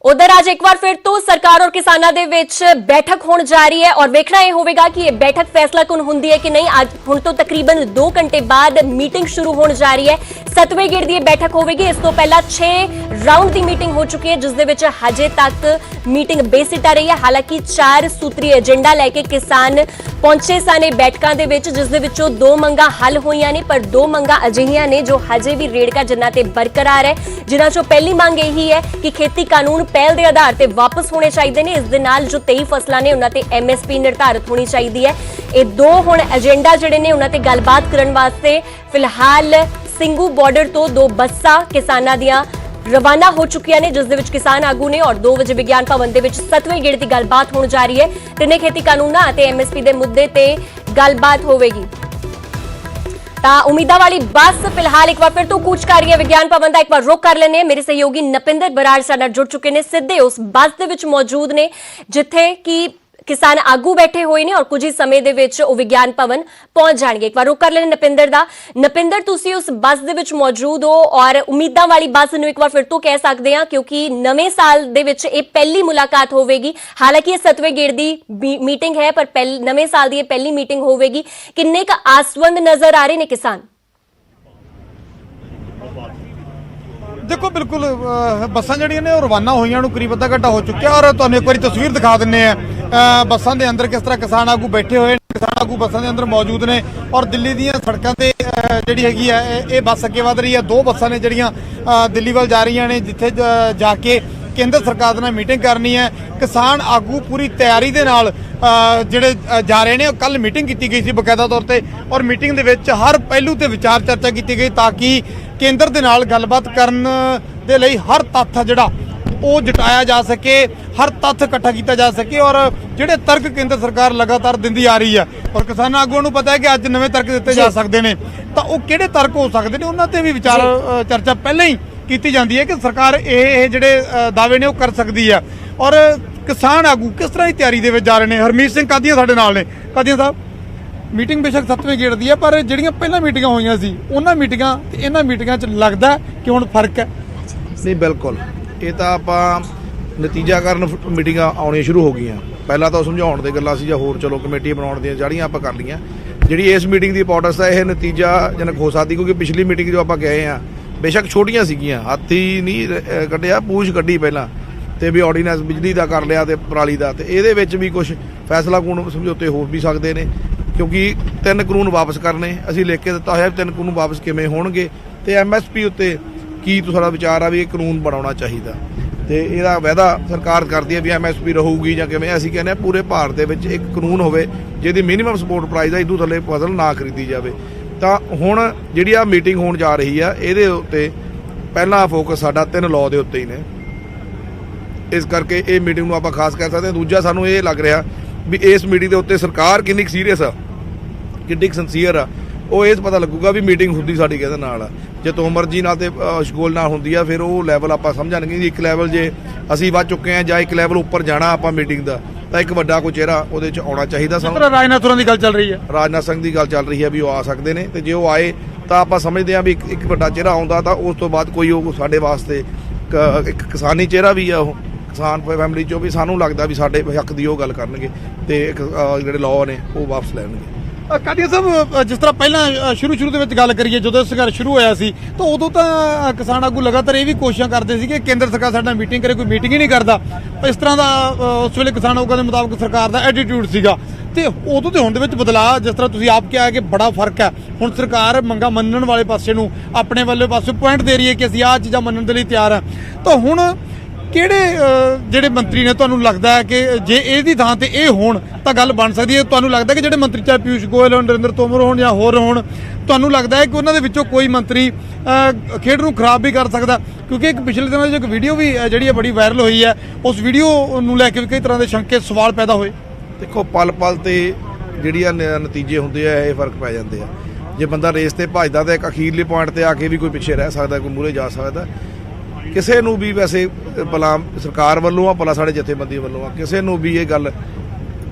A: उधर आज एक बार फिर तो सरकार और किसानों के विच बैठक होने जा रही है और देखना यह होगा कि यह बैठक फैसला कुन हुंदी है कि नहीं। आज हुण तो तकरीबन 2 घंटे बाद मीटिंग शुरू होने जा रही है। 7वें गेड़ की बैठक होगी। इस तो पहला 6 राउंड की मीटिंग हो चुकी है जिस दे विच हजे तक मीटिंग बेसिटा रही है। हालांकि 4 सूत्री एजेंडा लैके किसान पहुंचे सन बैठकों के विच जिस दे विचों 2 मंगां हल होईयां ने पर 2 मंगां अजिहियां ने जो हजे भी रेड़का जिन्हां ते बरकरार है। जिन्हां चों पहली मंग यही है कि खेती कानून पहल के आधार पर वापस होने चाहिए ने। इस दे नाल जो 23 फसलां ने उन्हां ते MSP निर्धारित होनी चाहिए है। ये 2 हुण एजेंडा जिहड़े ने उन्हां ते गलबात करन वास्ते फिलहाल ਸਿੰਘੂ ਬਾਰਡਰ ਤੋਂ 2 ਬੱਸਾਂ ਕਿਸਾਨਾਂ ਦੀਆਂ ਰਵਾਨਾ ਹੋ ਚੁੱਕੀਆਂ ਨੇ ਜਿਸ ਦੇ ਵਿੱਚ ਕਿਸਾਨ ਆਗੂ ਨੇ ਔਰ 2 ਵਜੇ ਵਿਗਿਆਨ ਭਵਨ ਦੇ ਵਿੱਚ 7ਵੇਂ ਗੇੜ ਦੀ ਗੱਲਬਾਤ ਹੋਣ ਜਾ ਰਹੀ ਹੈ। ਤਿੰਨੇ ਖੇਤੀ ਕਾਨੂੰਨਾਂ ਅਤੇ MSP ਦੇ ਮੁੱਦੇ ਤੇ ਗੱਲਬਾਤ ਹੋਵੇਗੀ। ਤਾਂ ਉਮੀਦਾਂ ਵਾਲੀ ਬੱਸ ਫਿਲਹਾਲ ਇੱਕ ਵਾਰ ਫਿਰ ਤੋਂ ਕੂਚ ਕਰ ਰਹੀ ਹੈ ਵਿਗਿਆਨ ਭਵਨ ਦਾ। ਇੱਕ ਵਾਰ ਰੁਕ ਕਰ ਲੈਣੇ ਮੇਰੇ ਸਹਿਯੋਗੀ ਨਪਿੰਦਰ ਬਰਾੜ ਸਾਡੇ ਨਾਲ ਜੁੜ ਚੁੱਕੇ ਨੇ ਸਿੱਧੇ ਉਸ ਬੱਸ ਦੇ ਵਿੱਚ ਮੌਜੂਦ ਨੇ ਜਿੱਥੇ ਕਿ किसान आगू बैठे हुए ने और कुछ ही समय दे विच ओ विज्ञान भवन पहुंच जाएंगे। एक बार रुक कर लेने नपिंदर दा। नपिंदर तुसी उस बस दे विच मौजूद हो और उम्मीदां वाली बस नूं एक बार फिर तो कह सकते हैं क्योंकि नवे साल दे विच ये पहली मुलाकात होवेगी। हालांकि ये 7वें गेड़ दी मीटिंग है पर नवे साल दी ये पहली मीटिंग होवेगी। किन्ने का आसवंद नजर आ रहे ने किसान?
F: देखो बिल्कुल बसां जड़ियां ने रवाना होईयां नूं करीब अद्धा घंटा हो चुक्या और तुहानूं एक बारी तस्वीर दिखा दिंने आ बसां दे अंदर किस तरह किसान आगू बैठे हुए ने। किसान आगू बसां दे अंदर मौजूद ने और दिल्ली दीयां सड़कां ते जिहड़ी हैगी है ये बस अगे वध रही है। 2 बसां ने जिहड़ियां दिल्ली वल जा रही ने जिथे जाके केंद्र सरकार दे नाल मीटिंग करनी है। किसान आगू पूरी तैयारी दे नाल जिहड़े जा रहे ने। कल मीटिंग कीती गई सी बकायदा तौर ते और मीटिंग दे विच हर पहलू ते विचार चर्चा कीती गई ताकि केंद्र दे नाल गलबात करन दे लई हर तत्थ जिहड़ा ਉਹ ਜਟਾਇਆ ਜਾ ਸਕੇ, हर तत्थ इकट्ठा किया जा सके और ਜਿਹੜੇ तर्क केंद्र सरकार लगातार ਦਿੰਦੀ आ रही है और किसान आगूਆਂ ਨੂੰ पता है कि ਅੱਜ ਨਵੇਂ तर्क ਦਿੱਤੇ ਜਾ ਸਕਦੇ ਨੇ ਤਾਂ ਉਹ ਕਿਹੜੇ तर्क हो सकते ਨੇ ਉਹਨਾਂ ਤੇ ਵੀ ਵਿਚਾਰ ਚਰਚਾ ਪਹਿਲਾਂ ਹੀ ਕੀਤੀ ਜਾਂਦੀ ਹੈ कि सरकार ਇਹ ਜਿਹੜੇ ਦਾਅਵੇ ਨੇ ਉਹ ਕਰ ਸਕਦੀ ਹੈ। और किसान आगू किस तरह की तैयारी ਦੇ ਵਿੱਚ ਜਾ ਰਹੇ ਨੇ। ਹਰਮੀਤ ਸਿੰਘ ਕਾਦੀਆਂ ਸਾਡੇ ਨਾਲ ਨੇ। ਕਾਦੀਆਂ ਸਾਹਿਬ ਮੀਟਿੰਗ ਬੇਸ਼ੱਕ 7ਵੇਂ ਗੇੜ ਦੀ ਹੈ ਪਰ ਜਿਹੜੀਆਂ ਪਹਿਲਾਂ ਮੀਟਿੰਗਾਂ ਹੋਈਆਂ ਸੀ ਉਹਨਾਂ ਮੀਟਿੰਗਾਂ ਤੇ ਇਹਨਾਂ ਮੀਟਿੰਗਾਂ 'ਚ ਲੱਗਦਾ ਕਿ ਹੁਣ ਫਰਕ ਹੈ?
G: ਨਹੀਂ ਬਿਲਕੁਲ ਇਹ ਤਾਂ ਆਪਾਂ ਨਤੀਜਾ ਕਰਨ ਮੀਟਿੰਗਾਂ ਆਉਣੀਆਂ ਸ਼ੁਰੂ ਹੋ ਗਈਆਂ। ਪਹਿਲਾਂ ਤਾਂ ਸਮਝਾਉਣ ਦੇ ਗੱਲਾਂ ਸੀ ਜਾਂ ਹੋਰ ਚਲੋ ਕਮੇਟੀ ਬਣਾਉਣ ਦੀਆਂ ਜਿਹੜੀਆਂ ਆਪਾਂ ਕਰ ਲਈਆਂ। ਜਿਹੜੀ ਇਸ ਮੀਟਿੰਗ ਦੀ ਇੰਪੋਰਟੈਂਸ ਹੈ ਇਹ ਨਤੀਜਾ ਜਨਕ ਹੋ ਸਕਦੀ ਕਿਉਂਕਿ ਪਿਛਲੀ ਮੀਟਿੰਗ ਜੋ ਆਪਾਂ ਗਏ ਆ ਬੇਸ਼ੱਕ ਛੋਟੀਆਂ ਸੀਗੀਆਂ ਹਾਥੀ ਨਹੀਂ ਕੱਢਿਆ ਪੂਛ ਕੱਢੀ ਪਹਿਲਾਂ ਤੇ ਵੀ ਆਰਡੀਨੈਂਸ ਬਿਜਲੀ ਦਾ ਕਰ ਲਿਆ ਤੇ ਪਰਾਲੀ ਦਾ ਤੇ ਇਹਦੇ ਵਿੱਚ ਵੀ ਕੁਝ ਫੈਸਲਾ ਕਾਨੂੰਨ ਸਮਝੌਤੇ ਹੋ ਵੀ ਸਕਦੇ ਨੇ ਕਿਉਂਕਿ 3 ਕਾਨੂੰਨ ਵਾਪਸ ਕਰਨੇ ਅਸੀਂ ਲਿਖ ਕੇ ਦਿੱਤਾ ਹੋਇਆ 3 ਕਾਨੂੰਨ ਵਾਪਸ ਕਿਵੇਂ ਹੋਣਗੇ ਤੇ MSP ਉੱਤੇ ਕੀ ਤੁਹਾਡਾ ਵਿਚਾਰ ਆ ਵੀ ਇਹ ਕਾਨੂੰਨ ਬਣਾਉਣਾ ਚਾਹੀਦਾ ਤੇ ਇਹਦਾ ਵਾਅਦਾ ਸਰਕਾਰ ਕਰਦੀ ਹੈ ਵੀ MSP ਰਹੂਗੀ ਜਾਂ ਕਿਵੇਂ। ਅਸੀਂ ਕਹਿੰਦੇ ਆ ਪੂਰੇ ਭਾਰਤ ਦੇ ਵਿੱਚ ਇੱਕ ਕਾਨੂੰਨ ਹੋਵੇ ਜਿਹਦੀ ਮਿਨੀਮਮ ਸਪੋਰਟ ਪ੍ਰਾਈਸ ਆ ਇਦੋਂ ਥੱਲੇ ਫਸਲ ਨਾ ਖਰੀਦੀ ਜਾਵੇ। ਤਾਂ ਹੁਣ ਜਿਹੜੀ ਆ ਮੀਟਿੰਗ ਹੋਣ ਜਾ ਰਹੀ ਆ ਇਹਦੇ ਉੱਤੇ ਪਹਿਲਾ ਫੋਕਸ ਸਾਡਾ 3 ਲਾਅ ਦੇ ਉੱਤੇ ਹੀ ਨੇ। ਇਸ ਕਰਕੇ ਇਹ ਮੀਟਿੰਗ ਨੂੰ ਆਪਾਂ ਖਾਸ ਕਹਿ ਸਕਦੇ ਹਾਂ। ਦੂਜਾ ਸਾਨੂੰ ਇਹ ਲੱਗ ਰਿਹਾ ਵੀ ਇਸ ਮੀਟਿੰਗ ਦੇ ਉੱਤੇ ਸਰਕਾਰ ਕਿੰਨੀ ਸੀਰੀਅਸ ਆ ਕਿੰਨੀ ਸਿੰਸੀਅਰ ਆ ਉਹ ਇਸ ਪਤਾ ਲੱਗੂਗਾ ਵੀ ਮੀਟਿੰਗ ਹੁੰਦੀ ਸਾਡੀ ਕਿਹਦੇ ਨਾਲ ਆ। ਜੇ ਤੋਮਰ ਜੀ ਨਾਲ ਤੇ ਸ਼ਗੋਲ ਨਾਲ ਹੁੰਦੀ ਆ ਫਿਰ ਉਹ ਲੈਵਲ ਆਪਾਂ ਸਮਝਾਂਗੇ ਕਿ ਇੱਕ ਲੈਵਲ ਜੇ ਅਸੀਂ ਵੱਧ ਚੁੱਕੇ ਆ ਜਾਂ ਇੱਕ ਲੈਵਲ ਉੱਪਰ ਜਾਣਾ ਆਪਾਂ ਮੀਟਿੰਗ ਦਾ ਤਾਂ ਇੱਕ ਵੱਡਾ ਕੋਈ ਚਿਹਰਾ ਉਹਦੇ 'ਚ ਆਉਣਾ ਚਾਹੀਦਾ।
F: ਰਾਜਨਾਥ ਹੋਰਾਂ ਦੀ ਗੱਲ ਚੱਲ ਰਹੀ ਹੈ।
G: ਰਾਜਨਾਥ ਸਿੰਘ ਦੀ ਗੱਲ ਚੱਲ ਰਹੀ ਹੈ ਵੀ ਉਹ ਆ ਸਕਦੇ ਨੇ ਤੇ ਜੇ ਉਹ ਆਏ ਤਾਂ ਆਪਾਂ ਸਮਝਦੇ ਹਾਂ ਵੀ ਇੱਕ ਵੱਡਾ ਚਿਹਰਾ ਆਉਂਦਾ ਤਾਂ ਉਸ ਤੋਂ ਬਾਅਦ ਕੋਈ ਉਹ ਸਾਡੇ ਵਾਸਤੇ ਇੱਕ ਕਿਸਾਨੀ ਚਿਹਰਾ ਵੀ ਆ ਉਹ ਕਿਸਾਨ ਫੈਮਿਲੀ ਚੋਂ ਵੀ ਸਾਨੂੰ ਲੱਗਦਾ ਵੀ ਸਾਡੇ ਹੱਕ ਦੀ ਉਹ ਗੱਲ ਕਰਨਗੇ ਤੇ ਇੱਕ ਜਿਹੜੇ ਲਾਅ ਨੇ ਉਹ ਵਾਪਸ ਲੈਣਗੇ।
F: ਕਾਦੀਆ ਸਾਹਿਬ, ਜਿਸ ਤਰ੍ਹਾਂ ਪਹਿਲਾਂ ਸ਼ੁਰੂ ਦੇ ਵਿੱਚ ਗੱਲ ਕਰੀਏ, ਜਦੋਂ ਸੰਘਰਸ਼ ਸ਼ੁਰੂ ਹੋਇਆ ਸੀ ਤਾਂ ਉਦੋਂ ਤਾਂ ਕਿਸਾਨ ਆਗੂ ਲਗਾਤਾਰ ਇਹ ਵੀ ਕੋਸ਼ਿਸ਼ਾਂ ਕਰਦੇ ਸੀ ਕਿ ਕੇਂਦਰ ਸਰਕਾਰ ਸਾਡੇ ਨਾਲ ਮੀਟਿੰਗ ਕਰੇ, ਕੋਈ ਮੀਟਿੰਗ ਹੀ ਨਹੀਂ ਕਰਦਾ। ਇਸ ਤਰ੍ਹਾਂ ਦਾ ਉਸ ਵੇਲੇ ਕਿਸਾਨ ਆਗੂਆਂ ਦੇ ਮੁਤਾਬਕ ਸਰਕਾਰ ਦਾ ਐਟੀਟਿਊਡ ਸੀਗਾ ਤੇ ਉਦੋਂ ਤੇ ਹੁਣ ਦੇ ਵਿੱਚ ਬਦਲਾਅ, ਜਿਸ ਤਰ੍ਹਾਂ ਤੁਸੀਂ ਆਪ ਕਿਹਾ ਕਿ ਬੜਾ ਫਰਕ ਹੈ। ਹੁਣ ਸਰਕਾਰ ਮੰਗਾਂ ਮੰਨਣ ਵਾਲੇ ਪਾਸੇ ਨੂੰ ਆਪਣੇ ਵੱਲੋਂ ਪਾਸੇ ਪੁਆਇੰਟ ਦੇ ਰਹੀ ਹੈ ਕਿ ਅਸੀਂ ਆਹ ਚੀਜ਼ਾਂ ਮੰਨਣ ਦੇ ਲਈ ਤਿਆਰ ਹਾਂ। ਤਾਂ ਹੁਣ ਕਿਹੜੇ ਜਿਹੜੇ ਮੰਤਰੀ ਨੇ ਤੁਹਾਨੂੰ ਲੱਗਦਾ ਹੈ ਕਿ ਜੇ ਇਹਦੀ ਥਾਂ ਤੇ ਇਹ ਹੋਣ ਤਾਂ ਗੱਲ ਬਣ ਸਕਦੀ ਹੈ? ਤੁਹਾਨੂੰ ਲੱਗਦਾ ਕਿ ਜਿਹੜੇ ਮੰਤਰੀ ਚਾਹੇ ਪਿਊਸ਼ ਗੋਇਲ ਹੋਣ, ਨਰਿੰਦਰ ਤੋਮਰ ਹੋਣ ਜਾਂ ਹੋਰ ਹੋਣ, ਤੁਹਾਨੂੰ ਲੱਗਦਾ ਹੈ ਕਿ ਉਹਨਾਂ ਦੇ ਵਿੱਚੋਂ ਕੋਈ ਮੰਤਰੀ ਖੇਡ ਨੂੰ ਖਰਾਬ ਵੀ ਕਰ ਸਕਦਾ? ਕਿਉਂਕਿ ਇੱਕ ਪਿਛਲੇ ਦਿਨਾਂ 'ਚ ਇੱਕ ਵੀਡੀਓ ਵੀ ਜਿਹੜੀ ਹੈ ਬੜੀ ਵਾਇਰਲ ਹੋਈ ਹੈ, ਉਸ ਵੀਡੀਓ ਨੂੰ ਲੈ ਕੇ ਵੀ ਕਈ ਤਰ੍ਹਾਂ ਦੇ ਸ਼ੰਕੇ ਸਵਾਲ ਪੈਦਾ ਹੋਏ।
G: ਦੇਖੋ, ਪਲ ਤੇ ਜਿਹੜੀਆਂ ਨਤੀਜੇ ਹੁੰਦੇ ਆ ਇਹ ਫਰਕ ਪੈ ਜਾਂਦੇ ਆ। ਜੇ ਬੰਦਾ ਰੇਸ ਤੇ ਭੱਜਦਾ ਤਾਂ ਇੱਕ ਅਖੀਰਲੇ ਪੁਆਇੰਟ ਤੇ ਆ ਕੇ ਵੀ ਕੋਈ ਪਿੱਛੇ ਰਹਿ ਸਕਦਾ, ਕੋਈ ਮੂਹਰੇ ਜਾ ਸਕਦਾ। ਕਿਸੇ ਨੂੰ ਵੀ ਵੈਸੇ ਭਲਾ ਸਰਕਾਰ ਵੱਲੋਂ ਆ, ਭਲਾ ਸਾਡੇ ਜਥੇਬੰਦੀ ਵੱਲੋਂ ਆ, ਕਿਸੇ ਨੂੰ ਵੀ ਇਹ ਗੱਲ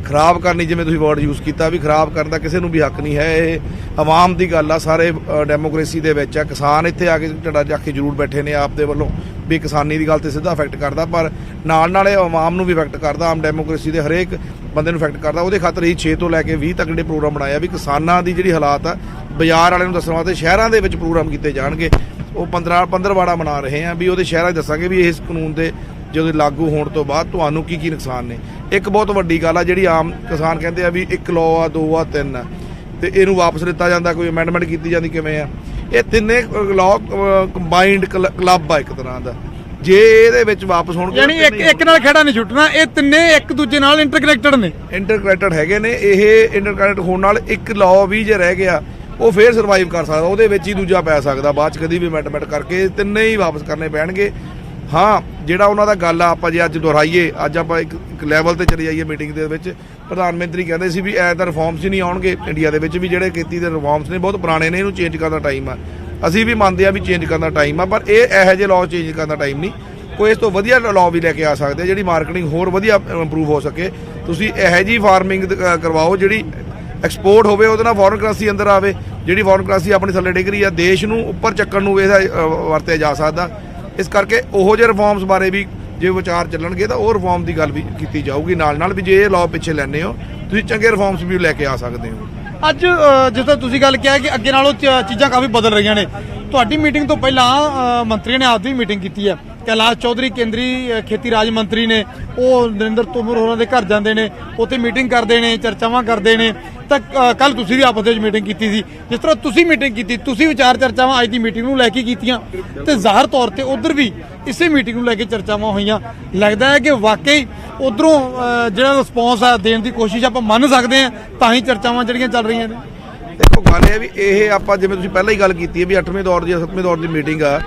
G: ਖਰਾਬ ਕਰਨੀ, ਜਿਵੇਂ ਤੁਸੀਂ ਵਰਡ ਯੂਜ਼ ਕੀਤਾ ਵੀ ਖਰਾਬ ਕਰਨ ਦਾ ਕਿਸੇ ਨੂੰ ਵੀ ਹੱਕ ਨਹੀਂ ਹੈ। ਇਹ ਆਵਾਮ ਦੀ ਗੱਲ ਆ, ਸਾਰੇ ਡੈਮੋਕ੍ਰੇਸੀ ਦੇ ਵਿੱਚ ਆ। ਕਿਸਾਨ ਇੱਥੇ ਆ ਕੇ ਝੰਡਾ ਚੱਕ ਕੇ ਜ਼ਰੂਰ ਬੈਠੇ ਨੇ ਆਪ ਦੇ ਵੱਲੋਂ ਵੀ ਕਿਸਾਨੀ ਦੀ ਗੱਲ ਤੇ ਸਿੱਧਾ ਇਫੈਕਟ ਕਰਦਾ, ਪਰ ਨਾਲ ਇਹ ਆਵਾਮ ਨੂੰ ਵੀ ਇਫੈਕਟ ਕਰਦਾ, ਆਮ ਡੈਮੋਕ੍ਰੇਸੀ ਦੇ ਹਰੇਕ ਬੰਦੇ ਨੂੰ ਇਫੈਕਟ ਕਰਦਾ। ਉਹਦੇ ਖਾਤਰ ਹੀ 6 ਤੋਂ ਲੈ ਕੇ 20 ਤੱਕ ਜਿਹੜੇ ਪ੍ਰੋਗਰਾਮ ਬਣਾਇਆ ਵੀ ਕਿਸਾਨਾਂ ਦੀ ਜਿਹੜੀ ਹਾਲਾਤ ਆ ਬਾਜ਼ਾਰ ਵਾਲਿਆਂ ਨੂੰ ਦੱਸਣ ਵਾਸਤੇ ਸ਼ਹਿਰਾਂ ਦੇ ਵਿੱਚ ਪ੍ਰੋਗਰਾਮ ਕੀਤੇ ਜਾਣਗੇ। ਉਹ 15 ਵਾੜਾ ਮਨਾ ਰਹੇ ਆ ਵੀ ਉਹਦੇ ਸ਼ਹਿਰਾਂ 'ਚ ਦੱਸਾਂਗੇ ਵੀ ਇਸ ਕਾਨੂੰਨ ਦੇ ਜਦੋਂ ਲਾਗੂ ਹੋਣ ਤੋਂ ਬਾਅਦ ਤੁਹਾਨੂੰ ਕੀ ਨੁਕਸਾਨ ਨੇ। ਇੱਕ ਬਹੁਤ ਵੱਡੀ ਗੱਲ ਆ ਜਿਹੜੀ ਆਮ ਕਿਸਾਨ ਕਹਿੰਦੇ ਆ ਵੀ 1 ਲਾਅ ਆ, 2 ਆ, 3 ਆ ਤੇ ਇਹਨੂੰ ਵਾਪਸ ਲਿੱਤਾ ਜਾਂਦਾ, ਕੋਈ ਅਮੈਂਡਮੈਂਟ ਕੀਤੀ ਜਾਂਦੀ, ਕਿਵੇਂ ਆ? ਇਹ ਤਿੰਨੇ ਲਾਅ ਕੰਬਾਈਨਡ ਕਲੱਬ ਆ ਇੱਕ ਤਰ੍ਹਾਂ ਦਾ। ਜੇ ਇਹਦੇ ਵਿੱਚ ਵਾਪਸ ਹੋਣਗੇ,
F: ਯਾਨੀ ਇੱਕ ਨਾਲ ਖੜਾ ਨਹੀਂ ਛੁੱਟਣਾ, ਇਹ ਤਿੰਨੇ ਇੱਕ ਦੂਜੇ ਨਾਲ
G: ਇੰਟਰਕਨੈਕਟਡ ਹੈਗੇ ਨੇ। ਇਹ ਇੰਟਰਕਨੈਕਟ ਹੋਣ ਨਾਲ ਇੱਕ ਲਾਅ ਵੀ ਜੇ ਰਹਿ ਗਿਆ ਉਹ ਫੇਰ ਸਰਵਾਈਵ ਕਰ ਸਕਦਾ, ਉਹਦੇ ਵਿੱਚ ਹੀ ਦੂਜਾ ਪੈ ਸਕਦਾ ਬਾਅਦ 'ਚ ਕਦੀ ਵੀ ਅਮੈਂਡਮੈਂਟ ਕਰਕੇ। ਤਿੰਨੇ ਹੀ ਵਾਪਸ ਕਰਨੇ ਪੈਣਗੇ। ਹਾਂ, ਜਿਹੜਾ ਉਹਨਾਂ ਦਾ ਗੱਲ ਆ, ਆਪਾਂ ਜੇ ਅੱਜ ਦੁਹਰਾਈਏ, ਅੱਜ ਆਪਾਂ ਇੱਕ ਲੈਵਲ ਤੇ ਚਲੇ ਜਾਈਏ ਮੀਟਿੰਗ ਦੇ ਵਿੱਚ, ਪ੍ਰਧਾਨ ਮੰਤਰੀ ਕਹਿੰਦੇ ਸੀ ਵੀ ਐ ਤਾਂ ਰਿਫਾਰਮਸ ਹੀ ਨਹੀਂ ਆਉਣਗੇ ਇੰਡੀਆ ਦੇ ਵਿੱਚ ਵੀ, ਜਿਹੜੇ ਕੀਤੀ ਦੇ ਰਿਫਾਰਮਸ ਨੇ ਬਹੁਤ ਪੁਰਾਣੇ ਨੇ, ਇਹਨੂੰ ਚੇਂਜ ਕਰਨ ਦਾ ਟਾਈਮ ਆ। ਅਸੀਂ ਵੀ ਮੰਨਦੇ ਆ ਵੀ ਚੇਂਜ ਕਰਨ ਦਾ ਟਾਈਮ ਆ, ਪਰ ਇਹ ਇਹੋ ਜਿਹੇ ਲਾਅ ਚੇਂਜ ਕਰਨ ਦਾ ਟਾਈਮ ਨਹੀਂ। ਕੋਈ ਇਸ ਤੋਂ ਵਧੀਆ ਲਾਅ ਵੀ ਲੈ ਕੇ ਆ ਸਕਦੇ, ਜਿਹੜੀ ਮਾਰਕੀਟਿੰਗ ਹੋਰ ਵਧੀਆ ਇੰਪਰੂਵ ਹੋ ਸਕੇ। ਤੁਸੀਂ ਇਹੋ ਜਿਹੀ ਫਾਰਮਿੰਗ ਕਰਵਾਓ ਜਿਹੜੀ ਐਕਸਪੋਰਟ ਹੋਵੇ, ਉਹਦੇ ਨਾਲ ਫੋਰਨ ਕਰੰਸੀ ਅੰਦਰ ਆਵੇ। ਜਿਹੜੀ ਫੋਰਨ ਕਰੰਸੀ ਆਪਣੀ ਥੱਲੇ ਡਿੱਗ ਰਹੀ ਆ, ਦੇਸ਼ ਨੂੰ ਉੱਪਰ ਚੱਕਣ ਨੂੰ ਇਹਦਾ ਵਰਤਿਆ ਜਾ ਸਕਦਾ। ਇਸ ਕਰਕੇ ਉਹੋ ਜਿਹੇ ਰਿਫਾਰਮਸ ਬਾਰੇ ਵੀ ਜੇ ਵਿਚਾਰ ਚੱਲਣਗੇ ਤਾਂ ਉਹ ਰਿਫਾਰਮ ਦੀ ਗੱਲ ਵੀ ਕੀਤੀ ਜਾਊਗੀ ਨਾਲ ਵੀ। ਜੇ ਇਹ ਲਾਅ ਪਿੱਛੇ ਲੈਣੇ ਹੋ ਤੁਸੀਂ, ਚੰਗੇ ਰਿਫਾਰਮਸ ਵੀ ਲੈ ਕੇ ਆ ਸਕਦੇ ਹੋ।
F: ਅੱਜ ਜਿਸ ਤਰ੍ਹਾਂ ਤੁਸੀਂ ਗੱਲ ਕਿਹਾ ਕਿ ਅੱਗੇ ਨਾਲੋਂ ਚੀਜ਼ਾਂ ਕਾਫੀ ਬਦਲ ਰਹੀਆਂ ਨੇ। ਤੁਹਾਡੀ ਮੀਟਿੰਗ ਤੋਂ ਪਹਿਲਾਂ ਮੰਤਰੀਆਂ ਨੇ ਆਪਦੀ ਮੀਟਿੰਗ ਕੀਤੀ ਹੈ। ਕੈਲਾਸ਼ ਚੌਧਰੀ ਕੇਂਦਰੀ ਖੇਤੀ ਰਾਜ ਮੰਤਰੀ ਨੇ, ਉਹ ਨਰਿੰਦਰ ਤੋਮਰ ਹੋਰਾਂ ਦੇ ਘਰ ਜਾਂਦੇ ਨੇ, ਉੱਥੇ ਮੀਟਿੰਗ ਕਰਦੇ ਨੇ, ਚਰਚਾਵਾਂ ਕਰਦੇ ਨੇ। ਤਾਂ ਕੱਲ ਤੁਸੀਂ ਵੀ ਆਪਸ ਵਿੱਚ ਮੀਟਿੰਗ ਕੀਤੀ ਸੀ, ਜਿਸ ਤਰ੍ਹਾਂ ਤੁਸੀਂ ਮੀਟਿੰਗ ਕੀਤੀ, ਤੁਸੀਂ ਵਿਚਾਰ ਚਰਚਾਵਾਂ ਅੱਜ ਦੀ ਮੀਟਿੰਗ ਨੂੰ ਲੈ ਕੇ ਕੀਤੀਆਂ ਤੇ ਜ਼ਾਹਰ ਤੌਰ ਤੇ ਉਧਰ ਵੀ ਇਸੇ ਮੀਟਿੰਗ ਨੂੰ ਲੈ ਕੇ ਚਰਚਾਵਾਂ ਹੋਈਆਂ। ਲੱਗਦਾ ਹੈ ਕਿ ਵਾਕਈ ਉਧਰੋਂ ਜਿਹੜਾ ਰਿਸਪੌਂਸ ਆ ਦੇਣ ਦੀ ਕੋਸ਼ਿਸ਼ ਆਪਾਂ ਮੰਨ ਸਕਦੇ ਹਾਂ, ਤਾਂ ਹੀ ਚਰਚਾਵਾਂ ਜਿਹੜੀਆਂ ਚੱਲ ਰਹੀਆਂ ਨੇ।
G: ਦੇਖੋ, ਗੱਲ ਇਹ ਵੀ ਇਹ ਆਪਾਂ ਜਿਵੇਂ ਤੁਸੀਂ ਪਹਿਲਾਂ ਹੀ ਗੱਲ ਕੀਤੀ ਹੈ ਵੀ 8ਵੇਂ ਦੌਰ ਦੀ 7ਵੇਂ ਦੌਰ ਦੀ ਮੀਟਿੰਗ ਆ,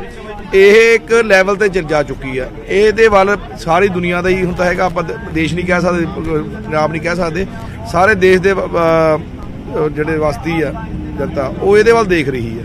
G: ਇਹ ਇੱਕ ਲੈਵਲ ਤੇ ਜਾ ਚੁੱਕੀ ਆ। ਇਹਦੇ ਵੱਲ ਸਾਰੀ ਦੁਨੀਆ ਦਾ ਹੀ ਹੁਣ ਤਾਂ ਹੈਗਾ, ਆਪਾਂ ਦੇਸ਼ ਨਹੀਂ ਕਹਿ ਸਕਦੇ, ਪੰਜਾਬ ਨਹੀਂ ਕਹਿ ਸਕਦੇ, ਸਾਰੇ ਦੇਸ਼ ਦੇ ਜਿਹੜੇ ਵਸਤੀ ਆ ਜਨਤਾ ਉਹ ਇਹਦੇ ਵੱਲ ਦੇਖ ਰਹੀ ਹੈ,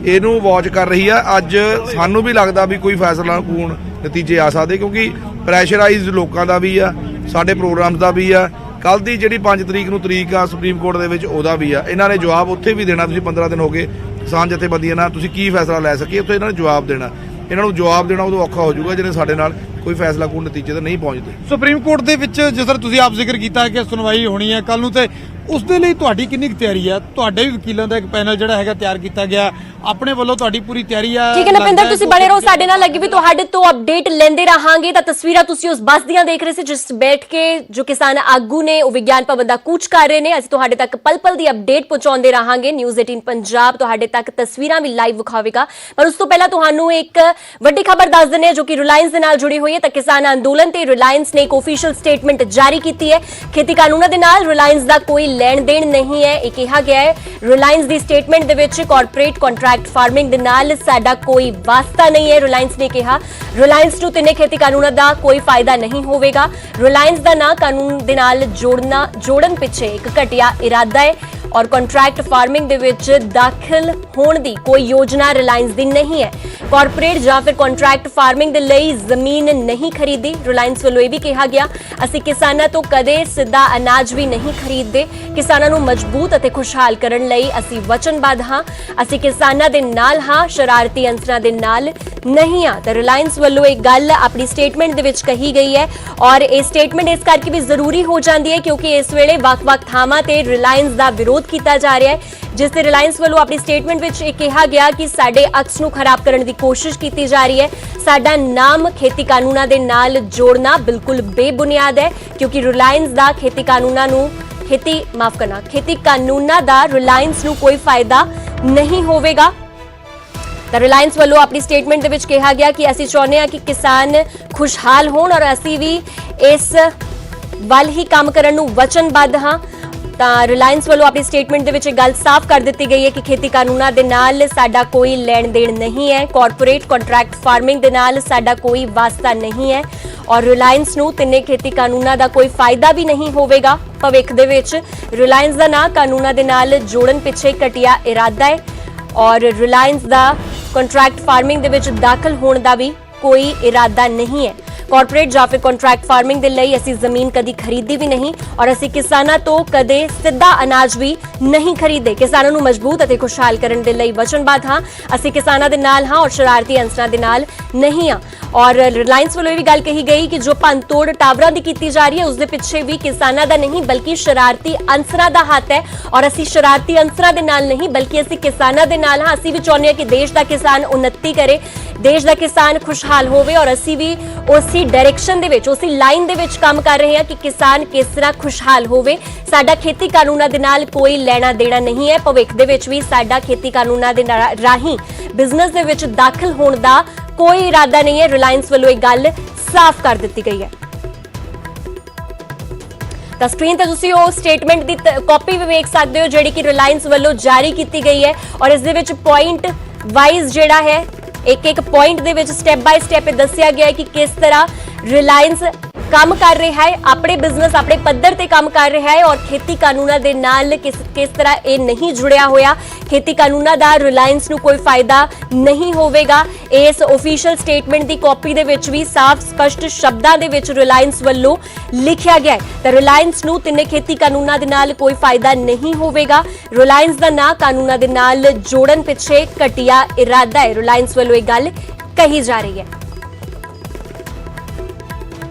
G: ਇਹਨੂੰ ਵਾਚ ਕਰ ਰਹੀ ਆ। ਅੱਜ ਸਾਨੂੰ ਵੀ ਲੱਗਦਾ ਵੀ ਕੋਈ ਫੈਸਲਾ ਕੂਣ ਨਤੀਜੇ ਆ ਸਕਦੇ, ਕਿਉਂਕਿ ਪ੍ਰੈਸ਼ਰਾਈਜ਼ਡ ਲੋਕਾਂ ਦਾ ਵੀ ਆ, ਸਾਡੇ ਪ੍ਰੋਗਰਾਮਸ ਦਾ ਵੀ ਆ। ਕੱਲ ਦੀ ਜਿਹੜੀ 5 ਤਰੀਕ ਨੂੰ ਤਰੀਕ ਆ ਸੁਪਰੀਮ ਕੋਰਟ ਦੇ ਵਿੱਚ, ਉਹਦਾ ਵੀ ਆ। ਇਹਨਾਂ ਨੇ ਜਵਾਬ ਉੱਥੇ ਵੀ ਦੇਣਾ। ਤੁਸੀਂ 15 ਦਿਨ ਹੋ ਗਏ ਕਿਸਾਨ ਜਥੇਬੰਦੀਆਂ ਨਾਲ, ਤੁਸੀਂ ਕੀ ਫੈਸਲਾ ਲੈ ਸਕੇ, ਉੱਥੇ ਇਹਨਾਂ ਨੇ ਜਵਾਬ ਦੇਣਾ। ਇਹਨਾਂ ਨੂੰ ਜਵਾਬ ਦੇਣਾ ਉਦੋਂ ਔਖਾ ਹੋ ਜਾਊਗਾ ਜਿਹੜੇ ਸਾਡੇ ਨਾਲ ਕੋਈ ਫੈਸਲਾ ਕੋਈ ਨਤੀਜੇ ਤੇ ਨਹੀਂ ਪਹੁੰਚਦੇ।
F: ਸੁਪਰੀਮ ਕੋਰਟ ਦੇ ਵਿੱਚ ਜਿਸ ਤਰ੍ਹਾਂ ਤੁਸੀਂ ਆਪ ਜ਼ਿਕਰ ਕੀਤਾ ਕਿ ਸੁਣਵਾਈ ਹੋਣੀ ਹੈ ਕੱਲ ਨੂੰ, ਤੇ ਉਸ ਦੇ ਲਈ ਤੁਹਾਡੀ ਕਿੰਨੀ ਕੁ ਤਿਆਰੀ ਹੈ? ਤੁਹਾਡੇ ਵੀ ਵਕੀਲਾਂ ਦਾ ਇੱਕ ਪੈਨਲ ਜਿਹੜਾ ਹੈਗਾ ਤਿਆਰ ਕੀਤਾ ਗਿਆ, ਆਪਣੇ ਵੱਲੋਂ ਤੁਹਾਡੀ ਪੂਰੀ ਤਿਆਰੀ ਆ?
A: ਠੀਕ ਹੈ ਨਪਿੰਦਰ, ਤੁਸੀਂ ਬਣੇ ਰਹੋ ਸਾਡੇ ਨਾਲ, ਅੱਗੇ ਵੀ ਤੁਹਾਡੇ ਤੋਂ ਅਪਡੇਟ ਲੈਂਦੇ ਰਹਾਂਗੇ। ਤਾਂ ਤਸਵੀਰਾਂ ਤੁਸੀਂ ਉਸ ਬੱਸ ਦੀਆਂ ਦੇਖ ਰਹੇ ਸੀ ਜਿਸ ਬੈਠ ਕੇ ਜੋ ਕਿਸਾਨ ਆਗੂ ਨੇ ਉਹ ਵਿਗਿਆਨ ਭਵਨ ਦਾ ਕੂਚ ਕਰ ਰਹੇ ਨੇ। ਅਸੀਂ ਤੁਹਾਡੇ ਤੱਕ ਪਲ ਦੀ ਅਪਡੇਟ ਪਹੁੰਚਾਉਂਦੇ ਰਹਾਂਗੇ। ਨਿਊਜ਼ 18 ਪੰਜਾਬ ਤੁਹਾਡੇ ਤੱਕ ਤਸਵੀਰਾਂ ਵੀ ਲਾਈਵ ਵਿਖਾਵੇਗਾ, ਪਰ ਉਸ ਤੋਂ ਪਹਿਲਾਂ ਤੁਹਾਨੂੰ ਇੱਕ ਵੱਡੀ ਖਬਰ ਦੱਸ ਦਿੰਦੇ ਹਾਂ ਜੋ ਕਿ ਰਿਲਾਇੰਸ ਦੇ ਨਾਲ ਜੁੜੀ ਹੋਈ ਹੈ। ਤਾਂ ਕਿਸਾਨ ਅੰਦੋਲਨ ਤੇ ਰਿਲਾਇੰਸ ਨੇ ਇੱਕ ਆਫੀਸ਼ੀਅਲ ਸਟੇਟਮੈਂਟ ਜਾਰੀ ਕੀਤੀ ਹੈ। ਖੇਤੀ ਕਾਨੂੰਨਾਂ ਦੇ ਨਾਲ ਰਿਲਾਇੰਸ ਦਾ ਕੋਈ ਲੈਣ ਦੇਣ ਨਹੀਂ ਹੈ, ਇਹ ਕਿਹਾ ਗਿਆ ਹੈ। ਰਿਲਾਇੰਸ ਦੀ ਸਟੇਟਮੈਂਟ ਦੇ ਵਿੱਚ ਕਾਰਪੋਰੇਟ ਕੰਟਰੈਕਟ ਫਾਰਮਿੰਗ ਦੇ ਨਾਲ ਸਾਡਾ ਕੋਈ ਵਾਸਤਾ ਨਹੀਂ ਹੈ, ਰਿਲਾਇੰਸ ਨੇ ਕਿਹਾ। ਰਿਲਾਇੰਸ ਨੂੰ ਤਿੰਨੇ ਖੇਤੀ ਕਾਨੂੰਨਾਂ ਦਾ ਕੋਈ ਫਾਇਦਾ ਨਹੀਂ ਹੋਵੇਗਾ। ਰਿਲਾਇੰਸ ਦਾ ਨਾਂ ਕਾਨੂੰਨ ਦੇ ਨਾਲ ਜੋੜਨ ਪਿੱਛੇ ਇੱਕ ਘਟੀਆ ਇਰਾਦਾ ਹੈ ਔਰ ਕੰਟਰੈਕਟ ਫਾਰਮਿੰਗ ਦੇ ਵਿੱਚ ਦਾਖਲ ਹੋਣ ਦੀ ਕੋਈ ਯੋਜਨਾ ਰਿਲਾਇੰਸ ਦੀ ਨਹੀਂ ਹੈ। ਕਾਰਪੋਰੇਟ ਜਾਂ ਫਿਰ ਕੰਟਰੈਕਟ ਫਾਰਮਿੰਗ ਦੇ ਲਈ ਜ਼ਮੀਨ ਨਹੀਂ ਖਰੀਦੀ। ਰਿਲਾਇੰਸ ਵੱਲੋਂ ਇਹ ਵੀ ਕਿਹਾ ਗਿਆ, ਅਸੀਂ ਕਿਸਾਨਾਂ ਤੋਂ ਕਦੇ ਸਿੱਧਾ ਅਨਾਜ ਵੀ ਨਹੀਂ ਖਰੀਦਦੇ। ਕਿਸਾਨਾਂ ਨੂੰ ਮਜ਼ਬੂਤ ਅਤੇ ਖੁਸ਼ਹਾਲ ਕਰਨ ਲਈ ਅਸੀਂ ਵਚਨਬੱਧ ਹਾਂ। ਅਸੀਂ ਕਿਸਾਨਾਂ ਦੇ ਨਾਲ ਹਾਂ, ਸ਼ਰਾਰਤੀ ਅੰਸਰਾਂ ਦੇ ਨਾਲ ਨਹੀਂ ਹਾਂ। ਤਾਂ ਰਿਲਾਇੰਸ ਵੱਲੋਂ ਇਹ ਗੱਲ ਆਪਣੀ ਸਟੇਟਮੈਂਟ ਦੇ ਵਿੱਚ ਕਹੀ ਗਈ ਹੈ ਔਰ ਇਹ ਸਟੇਟਮੈਂਟ ਇਸ ਕਰਕੇ ਵੀ ਜ਼ਰੂਰੀ ਹੋ ਜਾਂਦੀ ਹੈ ਕਿਉਂਕਿ ਇਸ ਵੇਲੇ ਵੱਖ-ਵੱਖ ਥਾਵਾਂ ਤੇ ਰਿਲਾਇੰਸ ਦਾ ਵਿਰੋਧ ਕੀਤਾ ਜਾ ਰਿਹਾ ਹੈ, ਜਿਸ ਤੇ ਰਿਲਾਇੰਸ ਵੱਲੋਂ ਆਪਣੀ ਸਟੇਟਮੈਂਟ ਵਿੱਚ ਇਹ ਕਿਹਾ ਗਿਆ ਕਿ ਸਾਡੇ ਅਕਸ ਨੂੰ ਖਰਾਬ ਕਰਨ ਦੀ ਕੋਸ਼ਿਸ਼ ਕੀਤੀ ਜਾ ਰਹੀ ਹੈ। ਸਾਡਾ ਨਾਮ ਖੇਤੀ ਕਾਨੂੰਨਾਂ ਦੇ ਨਾਲ ਜੋੜਨਾ ਬਿਲਕੁਲ ਬੇਬੁਨਿਆਦ ਹੈ ਕਿਉਂਕਿ ਰਿਲਾਇੰਸ ਦਾ ਖੇਤੀ ਕਾਨੂੰਨਾਂ ਦਾ ਰਿਲਾਇੰਸ ਨੂੰ ਕੋਈ ਫਾਇਦਾ ਨਹੀਂ ਹੋਵੇਗਾ। ਤਾਂ ਰਿਲਾਇੰਸ ਵੱਲੋਂ ਆਪਣੀ ਸਟੇਟਮੈਂਟ ਦੇ ਵਿੱਚ ਕਿਹਾ ਗਿਆ ਕਿ ਅਸੀਂ ਚਾਹੁੰਦੇ ਹਾਂ ਕਿ ਕਿਸਾਨ ਖੁਸ਼ਹਾਲ ਹੋਣ ਔਰ ਅਸੀਂ ਵੀ ਇਸ ਵੱਲ ਹੀ ਕੰਮ ਕਰਨ ਨੂੰ ਵਚਨਬੱਧ ਹਾਂ। ਤਾਂ ਰਿਲਾਇੰਸ ਵੱਲੋਂ ਆਪਣੀ ਸਟੇਟਮੈਂਟ ਦੇ ਵਿੱਚ ਇਹ ਗੱਲ ਸਾਫ਼ ਕਰ ਦਿੱਤੀ ਗਈ ਹੈ ਕਿ ਖੇਤੀ ਕਾਨੂੰਨਾਂ ਦੇ ਨਾਲ ਸਾਡਾ ਕੋਈ ਲੈਣ ਦੇਣ ਨਹੀਂ ਹੈ। ਕਾਰਪੋਰੇਟ ਕੰਟਰੈਕਟ ਫਾਰਮਿੰਗ ਦੇ ਨਾਲ ਸਾਡਾ ਕੋਈ ਵਾਸਤਾ ਨਹੀਂ ਹੈ ਔਰ ਰਿਲਾਇੰਸ ਨੂੰ ਤਿੰਨੇ ਖੇਤੀ ਕਾਨੂੰਨਾਂ ਦਾ ਕੋਈ ਫਾਇਦਾ ਵੀ ਨਹੀਂ ਹੋਵੇਗਾ। ਭਵਿੱਖ ਦੇ ਵਿੱਚ ਰਿਲਾਇੰਸ ਦਾ ਨਾਂ ਕਾਨੂੰਨਾਂ ਦੇ ਨਾਲ ਜੋੜਨ ਪਿੱਛੇ ਘਟੀਆ ਇਰਾਦਾ ਹੈ ਔਰ ਰਿਲਾਇੰਸ ਦਾ ਕੰਟਰੈਕਟ ਫਾਰਮਿੰਗ ਦੇ ਵਿੱਚ ਦਾਖਲ ਹੋਣ ਦਾ ਵੀ ਕੋਈ ਇਰਾਦਾ ਨਹੀਂ ਹੈ। ਕਾਰਪੋਰੇਟ ਜਾਂ ਫਿਰ ਕੰਟਰੈਕਟ ਫਾਰਮਿੰਗ ਦੇ ਲਈ ਅਸੀਂ ਜ਼ਮੀਨ ਕਦੀ ਖਰੀਦੀ ਵੀ ਨਹੀਂ ਔਰ ਅਸੀਂ ਕਿਸਾਨਾਂ ਤੋਂ ਕਦੇ ਸਿੱਧਾ ਅਨਾਜ ਵੀ ਨਹੀਂ ਖਰੀਦੇ। ਕਿਸਾਨਾਂ ਨੂੰ ਮਜ਼ਬੂਤ ਅਤੇ ਖੁਸ਼ਹਾਲ ਕਰਨ ਦੇ ਲਈ ਵਚਨਬੱਧ ਹਾਂ। ਅਸੀਂ ਕਿਸਾਨਾਂ ਦੇ ਨਾਲ ਹਾਂ ਔਰ ਸ਼ਰਾਰਤੀ ਅੰਸਰਾਂ ਦੇ ਨਾਲ ਨਹੀਂ ਹਾਂ। ਔਰ ਰਿਲਾਇੰਸ ਵੱਲੋਂ ਇਹ ਵੀ ਗੱਲ ਕਹੀ ਗਈ ਕਿ ਜੋ ਭੰਨਤੋੜ ਟਾਵਰਾਂ ਦੀ ਕੀਤੀ ਜਾ ਰਹੀ ਹੈ ਉਸ ਦੇ ਪਿੱਛੇ ਵੀ ਕਿਸਾਨਾਂ ਦਾ ਨਹੀਂ ਬਲਕਿ ਸ਼ਰਾਰਤੀ ਅੰਸਰਾਂ ਦਾ ਹੱਥ ਹੈ ਔਰ ਅਸੀਂ ਸ਼ਰਾਰਤੀ ਅੰਸਰਾਂ ਦੇ ਨਾਲ ਨਹੀਂ ਬਲਕਿ ਅਸੀਂ ਕਿਸਾਨਾਂ ਦੇ ਨਾਲ ਹਾਂ। ਅਸੀਂ ਵੀ ਚਾਹੁੰਦੇ ਹਾਂ ਕਿ ਦੇਸ਼ ਦਾ ਕਿਸਾਨ ਉન્નਤੀ ਕਰੇ, ਦੇਸ਼ ਦਾ ਕਿਸਾਨ ਖੁਸ਼ਹਾਲ ਹੋਵੇ ਔਰ ਅਸੀਂ ਵੀ ਉਸੇ ਡਾਇਰੈਕਸ਼ਨ ਦੇ ਵਿੱਚ ਉਸੇ ਲਾਈਨ ਦੇ ਵਿੱਚ ਕੰਮ ਕਰ ਰਹੇ ਹਾਂ ਕਿ ਕਿਸਾਨ ਕਿਸ ਤਰ੍ਹਾਂ ਖੁਸ਼ਹਾਲ ਹੋਵੇ। ਸਾਡਾ ਖੇਤੀ ਕਾਨੂੰਨਾਂ ਦੇ ਨਾਲ ਕੋਈ ਲੈਣਾ ਦੇਣਾ ਨਹੀਂ ਹੈ। ਭਵਿੱਖ ਦੇ ਵਿੱਚ ਵੀ ਸਾਡਾ ਖੇਤੀ ਕਾਨੂੰਨਾਂ ਦੇ ਰਾਹੀਂ ਬਿਜ਼ਨਸ ਦੇ ਵਿੱਚ ਦਾਖਲ ਹੋਣ ਦਾ ਕੋਈ ਇਰਾਦਾ ਨਹੀਂ ਹੈ। ਰਿਲਾਇੰਸ ਵੱਲੋਂ ਇਹ ਗੱਲ ਸਾਫ਼ ਕਰ ਦਿੱਤੀ ਗਈ ਹੈ। ਤਾਂ ਸਕਰੀਨ ਤੇ ਤੁਸੀਂ ਉਹ ਸਟੇਟਮੈਂਟ ਦੀ ਕਾਪੀ ਵੀ ਵੇਖ ਸਕਦੇ ਹੋ ਜਿਹੜੀ ਕਿ ਰਿਲਾਇੰਸ ਵੱਲੋਂ ਜਾਰੀ ਕੀਤੀ ਗਈ ਹੈ ਔਰ ਇਸ ਦੇ ਵਿੱਚ ਪੁਆਇੰਟ ਵਾਈਜ਼ ਜਿਹੜਾ ਹੈ ਇੱਕ ਪੁਆਇੰਟ ਦੇ ਵਿੱਚ ਸਟੈਪ ਬਾय ਸਟੈਪ ਦੱਸਿਆ ਗਿਆ ਹੈ ਕਿ ਕਿਸ ਤਰ੍ਹਾਂ ਰਿਲਾਇੰਸ ਕੰਮ ਕਰ ਰਿਹਾ ਹੈ, ਆਪਣੇ ਬਿਜ਼ਨਸ ਆਪਣੇ ਪੱਧਰ ਤੇ ਕੰਮ ਕਰ ਰਿਹਾ ਹੈ ਔਰ ਖੇਤੀ ਕਾਨੂੰਨਾਂ ਦੇ ਨਾਲ ਕਿਸ ਤਰ੍ਹਾਂ ਇਹ ਨਹੀਂ ਜੁੜਿਆ ਹੋਇਆ। ਖੇਤੀ ਕਾਨੂੰਨਾਂ ਦਾ ਰਿਲਾਇੰਸ ਨੂੰ ਕੋਈ ਫਾਇਦਾ ਨਹੀਂ ਹੋਵੇਗਾ। ਇਸ ਆਫੀਸ਼ੀਅਲ ਸਟੇਟਮੈਂਟ ਦੀ ਕਾਪੀ ਦੇ ਵਿੱਚ ਵੀ ਸਾਫ਼ ਸਪਸ਼ਟ ਸ਼ਬਦਾਂ ਦੇ ਵਿੱਚ ਰਿਲਾਇੰਸ ਵੱਲੋਂ ਲਿਖਿਆ ਗਿਆ ਹੈ ਤਾਂ ਰਿਲਾਇੰਸ ਨੂੰ ਤਿੰਨੇ ਖੇਤੀ ਕਾਨੂੰਨਾਂ ਦੇ ਨਾਲ ਕੋਈ ਫਾਇਦਾ ਨਹੀਂ ਹੋਵੇਗਾ। ਰਿਲਾਇੰਸ ਦਾ ਨਾਂ ਕਾਨੂੰਨਾਂ ਦੇ ਨਾਲ ਜੋੜਨ ਪਿੱਛੇ ਘਟੀਆ ਇਰਾਦਾ ਹੈ। ਰਿਲਾਇੰਸ ਵੱਲੋਂ ਇਹ ਗੱਲ ਕਹੀ ਜਾ ਰਹੀ ਹੈ।